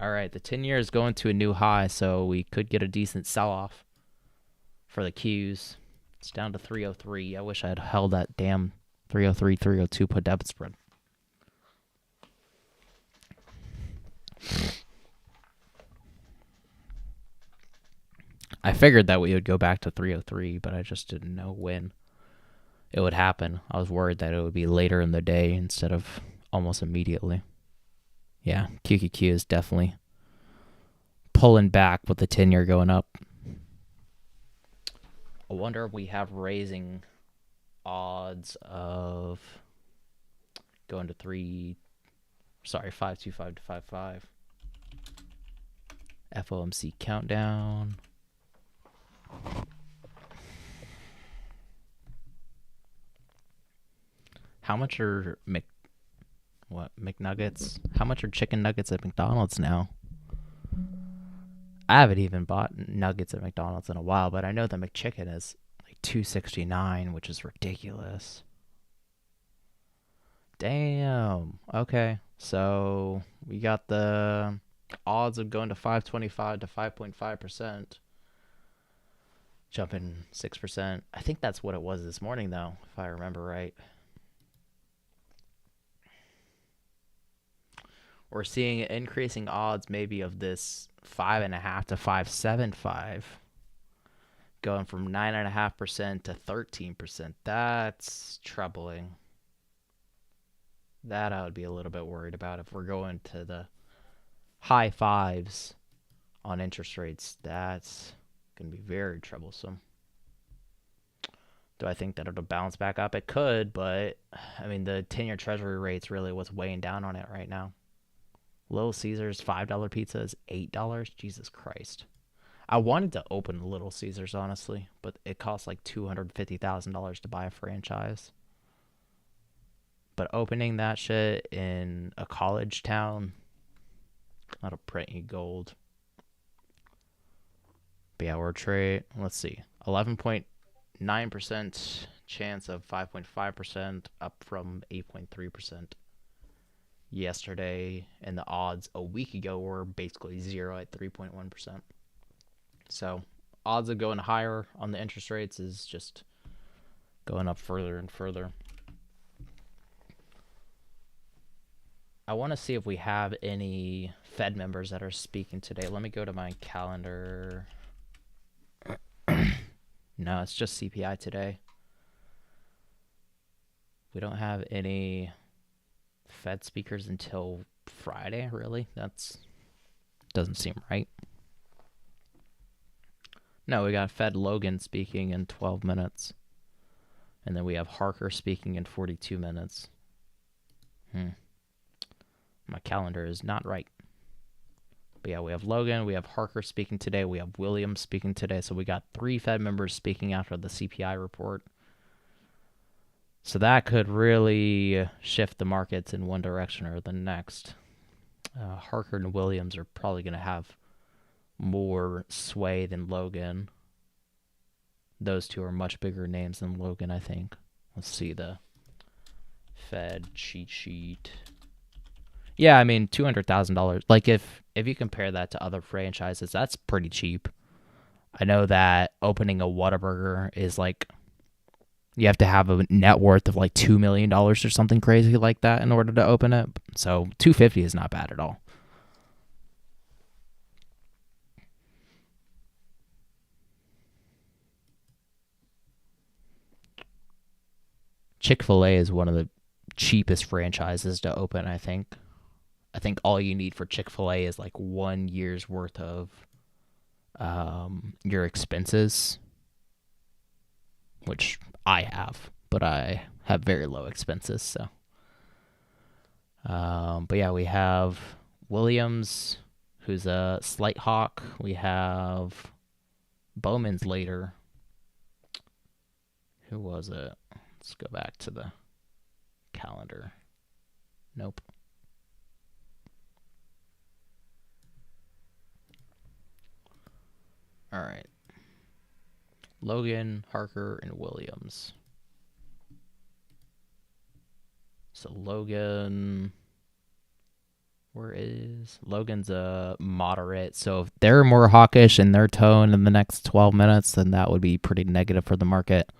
All right, the 10-year is going to a new high, so we could get a decent sell-off for the Qs. It's down to 303. I wish I had held that damn 303, 302 put debit spread. I figured that we would go back to 303, but I just didn't know when it would happen. I was worried that it would be later in the day instead of almost immediately. Yeah, QQQ is definitely pulling back with the 10-year going up. I wonder if we have raising odds of going to 525 to 55. FOMC countdown. How much are McNuggets? How much are chicken nuggets at McDonald's now? I haven't even bought nuggets at McDonald's in a while, but I know the McChicken is like $2.69, which is ridiculous. Damn. Okay. So we got the odds of going to 525 to 5.5%. Jumping 6%. I think that's what it was this morning, though, if I remember right. We're seeing increasing odds maybe of this 5.5 to 5.75 going from 9.5% to 13%. That's troubling. That I would be a little bit worried about if we're going to the high fives on interest rates. That's going to be very troublesome. Do I think that it'll bounce back up? It could, but I mean, the 10-year treasury rate's really what's weighing down on it right now. Little Caesars $5 pizza is $8. Jesus Christ. I wanted to open Little Caesars, honestly, but it costs like $250,000 to buy a franchise. But opening that shit in a college town, that'll print you gold. But yeah, we're trade. Let's see, 11.9% chance of 5.5%, up from 8.3% yesterday, and the odds a week ago were basically zero at 3.1%. So odds of going higher on the interest rates is just going up further and further. I want to see if we have any Fed members that are speaking today. Let me go to my calendar. No, it's just CPI today. We don't have any Fed speakers until Friday, really. That's doesn't seem right. No, we got Fed Logan speaking in 12 minutes. And then we have Harker speaking in 42 minutes. My calendar is not right. But yeah, we have Logan, we have Harker speaking today, we have Williams speaking today. So we got 3 Fed members speaking after the CPI report. So that could really shift the markets in one direction or the next. Harker and Williams are probably going to have more sway than Logan. Those two are much bigger names than Logan, I think. Let's see the Fed cheat sheet. Yeah, I mean, $200,000. Like, if you compare that to other franchises, that's pretty cheap. I know that opening a Whataburger is like, you have to have a net worth of like $2 million or something crazy like that in order to open it. So $250 is not bad at all. Chick-fil-A is one of the cheapest franchises to open, I think. I think all you need for Chick-fil-A is like 1 year's worth of your expenses, which I have, but I have very low expenses. So, but yeah, we have Williams, who's a slight hawk. We have Bowman's later. Who was it? Let's go back to the calendar. Nope. All right. Logan, Harker, and Williams. So Logan, where is Logan's a moderate? So if they're more hawkish in their tone in the next 12 minutes, then that would be pretty negative for the market.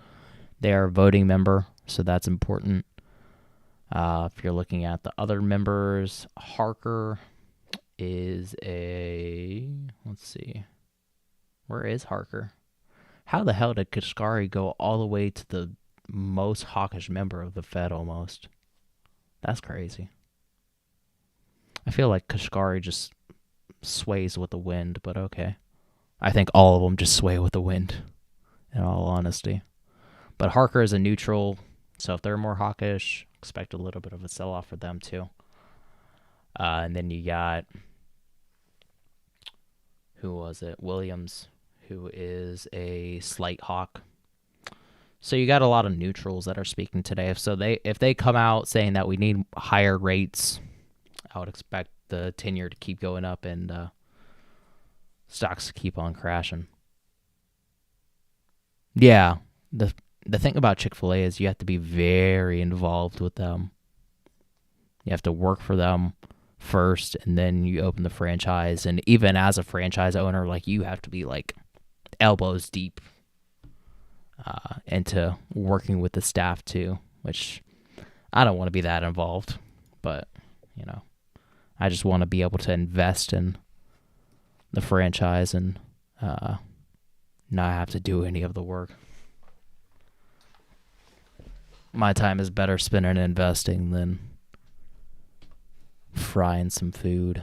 They are a voting member, so that's important. If you're looking at the other members, Harker is let's see. Where is Harker? How the hell did Kashkari go all the way to the most hawkish member of the Fed almost? That's crazy. I feel like Kashkari just sways with the wind, but okay. I think all of them just sway with the wind, in all honesty. But Harker is a neutral, so if they're more hawkish, expect a little bit of a sell-off for them too. And then you got, who was it? Williams, who is a slight hawk. So you got a lot of neutrals that are speaking today. So if they come out saying that we need higher rates, I would expect the 10-year to keep going up and stocks to keep on crashing. Yeah, the thing about Chick-fil-A is you have to be very involved with them. You have to work for them first, and then you open the franchise. And even as a franchise owner, like, you have to be like elbows deep into working with the staff too, which I don't want to be that involved, but you know, I just want to be able to invest in the franchise and not have to do any of the work. My time is better spent in investing than frying some food.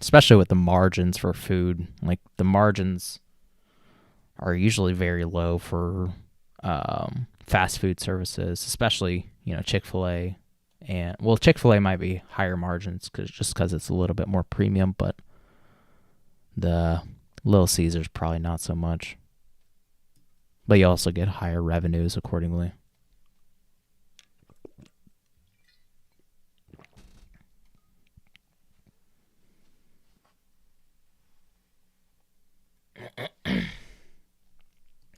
Especially with the margins for food. Like, the margins are usually very low for fast food services, especially, Chick-fil-A. And, well, Chick-fil-A might be higher margins just because it's a little bit more premium, but the Little Caesars probably not so much. But you also get higher revenues accordingly.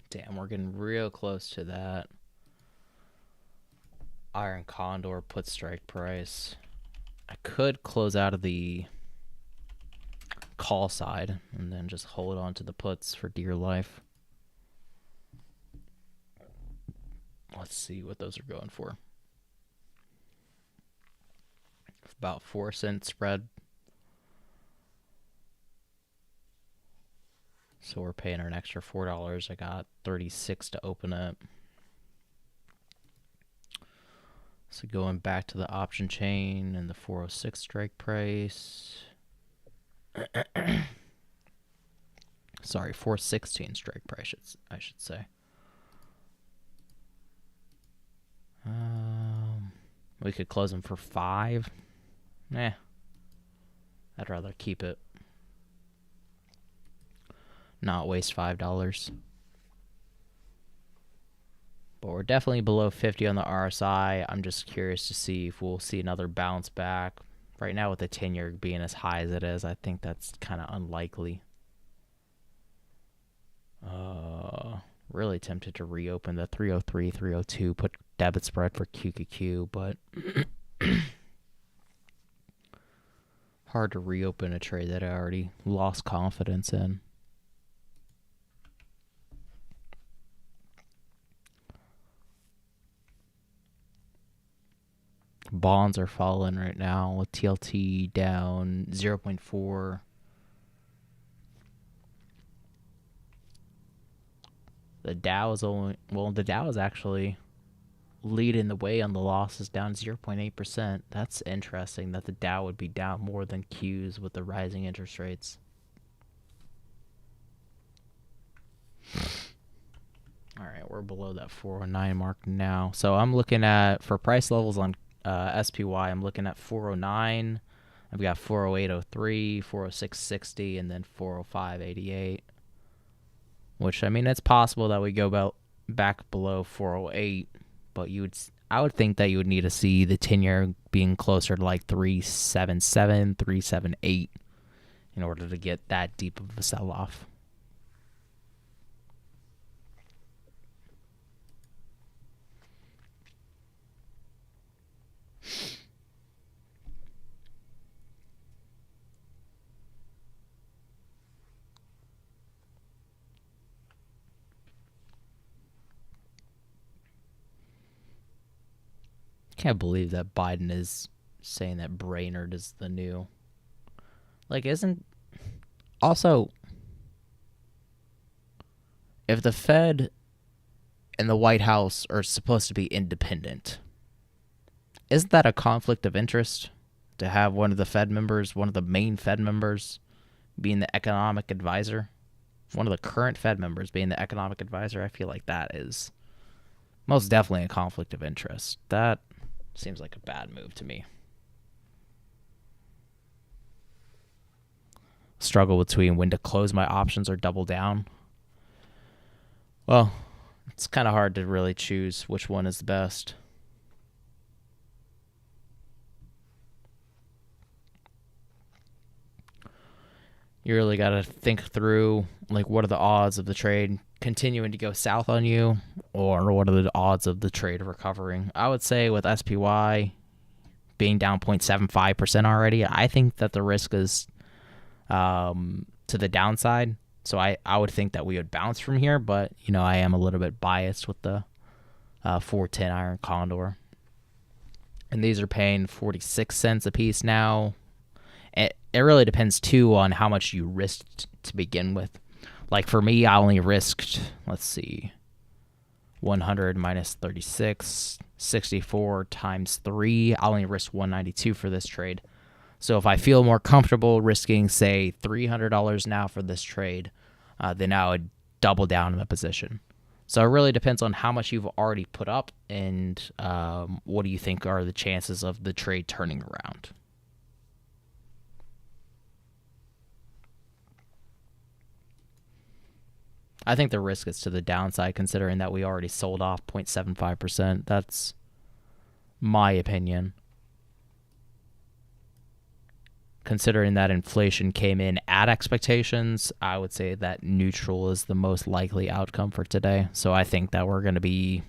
Damn, we're getting real close to that Iron Condor put strike price. I could close out of the call side and then just hold on to the puts for dear life. Let's see what those are going for. About 4-cent spread. So we're paying an extra $4. I got 36 to open it. So going back to the option chain and the 406 strike price. Sorry, 416 strike price, I should say. We could close them for 5. I'd rather keep it. Not waste $5. But we're definitely below 50 on the RSI. I'm just curious to see if we'll see another bounce back. Right now with the 10-year being as high as it is, I think that's kind of unlikely. Really tempted to reopen the 303, 302, put debit spread for QQQ, but hard to reopen a trade that I already lost confidence in. Bonds are falling right now with TLT down 0.4. The Dow is actually leading the way on the losses, down 0.8%. That's interesting that the Dow would be down more than Qs with the rising interest rates. All right, we're below that 409 mark now. So I'm looking at, for price levels on SPY, I'm looking at 409. I've got 408.03, 406.60, and then 405.88. Which, I mean, it's possible that we go back below 408, but I would think that you would need to see the 10-year being closer to like 377, 378 in order to get that deep of a sell-off. Can't believe that Biden is saying that Brainerd is the new. Like, isn't. Also, if the Fed and the White House are supposed to be independent, isn't that a conflict of interest to have one of the Fed members, one of the main Fed members, being the economic advisor? One of the current Fed members being the economic advisor? I feel like that is most definitely a conflict of interest. That seems like a bad move to me. Struggle between when to close my options or double down. Well, it's kind of hard to really choose which one is the best. You really got to think through, like, what are the odds of the trade continuing to go south on you, or what are the odds of the trade recovering? I would say with SPY being down 0.75% already, I think that the risk is to the downside. So I would think that we would bounce from here, but, I am a little bit biased with the 410 Iron Condor. And these are paying 46 cents a piece now. It really depends, too, on how much you risked to begin with. Like, for me, I only risked, 100 minus 36, 64 times 3. I only risked 192 for this trade. So if I feel more comfortable risking, say, $300 now for this trade, then I would double down in the position. So it really depends on how much you've already put up and what do you think are the chances of the trade turning around. I think the risk is to the downside, considering that we already sold off 0.75%. That's my opinion. Considering that inflation came in at expectations, I would say that neutral is the most likely outcome for today. So I think that we're going to be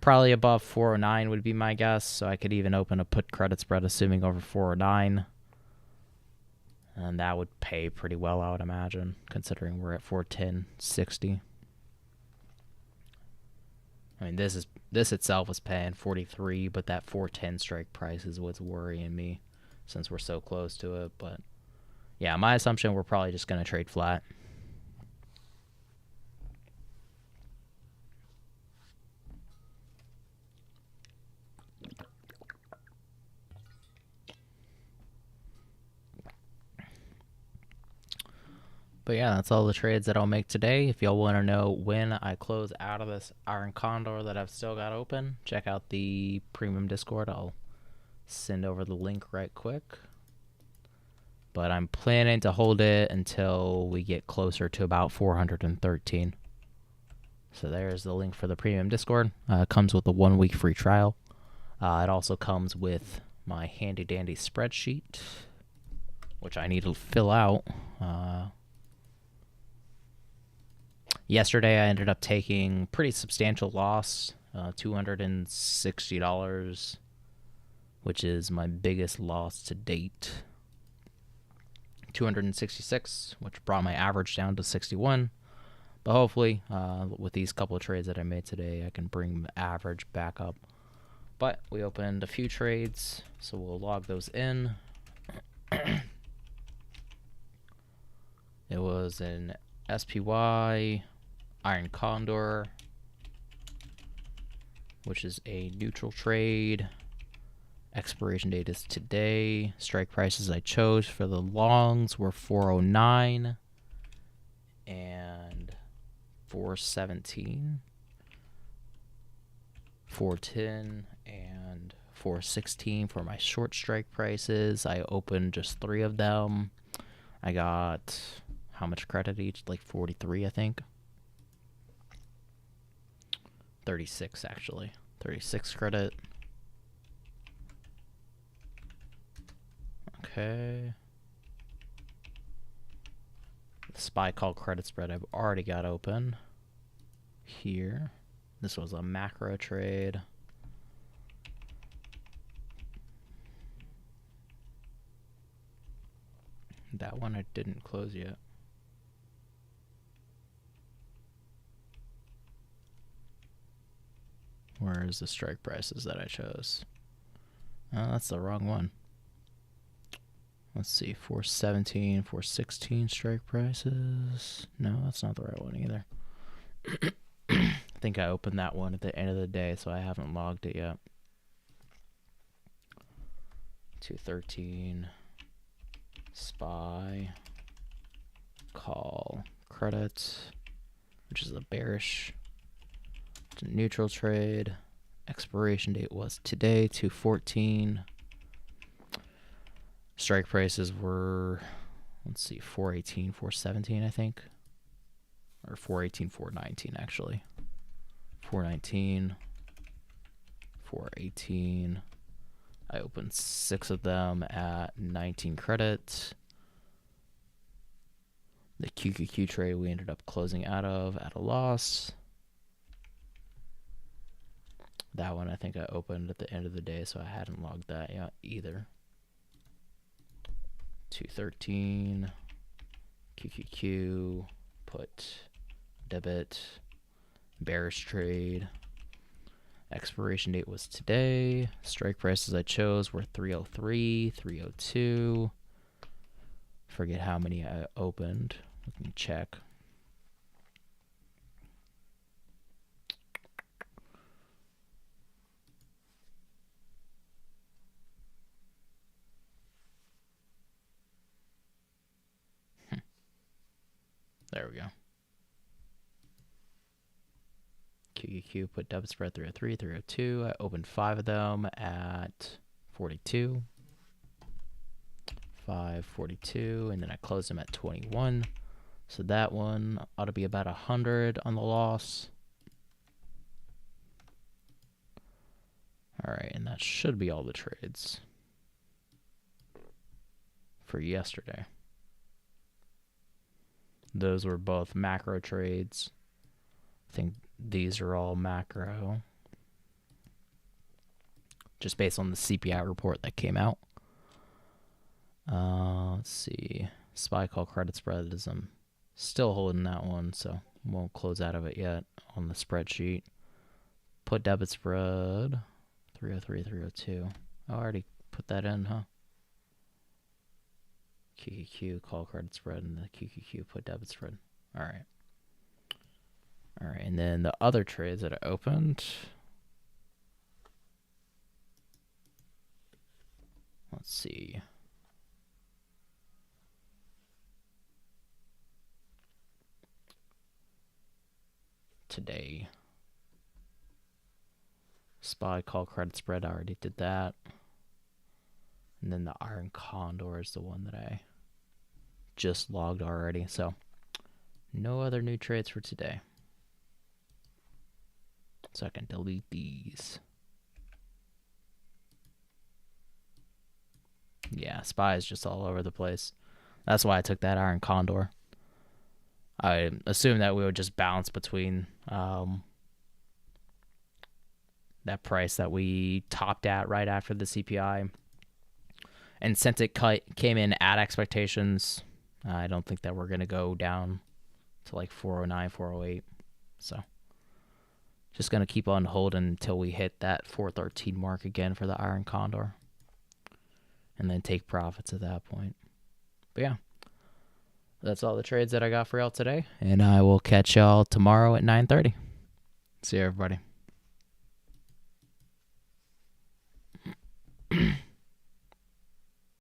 probably above 409 would be my guess. So I could even open a put credit spread assuming over 409. And that would pay pretty well, I would imagine, considering we're at 410.60. I mean, this itself was paying 43, but that 410 strike price is what's worrying me since we're so close to it. But yeah, my assumption, we're probably just going to trade flat. But yeah, that's all the trades that I'll make today. If y'all want to know when I close out of this Iron Condor that I've still got open, check out the premium Discord. I'll send over the link right quick. But I'm planning to hold it until we get closer to about 413. So there's the link for the premium Discord. It comes with a 1-week free trial. It also comes with my handy dandy spreadsheet, which I need to fill out. Yesterday, I ended up taking pretty substantial loss, $260, which is my biggest loss to date. 266, which brought my average down to 61. But hopefully, with these couple of trades that I made today, I can bring the average back up. But we opened a few trades, so we'll log those in. It was an SPY Iron Condor, which is a neutral trade. Expiration date is today. Strike prices I chose for the longs were 409 and 417, 410, and 416 for my short strike prices. I opened just 3 of them. I got how much credit each? Like 43, I think. 36 actually. 36 credit. Okay. The SPY call credit spread I've already got open here. This was a macro trade. That one I didn't close yet. Where's the strike prices that I chose? Oh, that's the wrong one. Let's see, 417, 416 strike prices. No, that's not the right one either. I think I opened that one at the end of the day, so I haven't logged it yet. 213, SPY, call, credit, which is a bearish. It's a neutral trade. Expiration date was today, 214. Strike prices were, let's see, 418, 417, I think. Or 418, 419, actually. 419, 418. I opened 6 of them at 19 credit. The QQQ trade we ended up closing out of at a loss. That one I think I opened at the end of the day, so I hadn't logged that yet either. 213, QQQ, put, debit, bearish trade. Expiration date was today. Strike prices I chose were 303, 302. Forget how many I opened. Let me check. There we go. QQQ put debit spread 303, 302. I opened 5 of them at 42. 542, and then I closed them at 21. So that one ought to be about 100 on the loss. All right, and that should be all the trades for yesterday. Those were both macro trades. I think these are all macro, just based on the CPI report that came out. Let's see. SPY call credit spread is still holding that one, so won't close out of it yet on the spreadsheet. Put debit spread 303, 302. I already put that in, huh? QQQ call credit spread and the QQQ put debit spread. All right. All right, and then the other trades that I opened. Let's see. Today. SPY call credit spread, I already did that. And then the Iron Condor is the one that I just logged already. So no other new trades for today. So I can delete these. Yeah, SPY is just all over the place. That's why I took that Iron Condor. I assumed that we would just bounce between that price that we topped at right after the CPI. And since it came in at expectations, I don't think that we're going to go down to like 409, 408. So just going to keep on holding until we hit that 413 mark again for the Iron Condor. And then take profits at that point. But yeah, that's all the trades that I got for y'all today. And I will catch y'all tomorrow at 9:30. See you, everybody.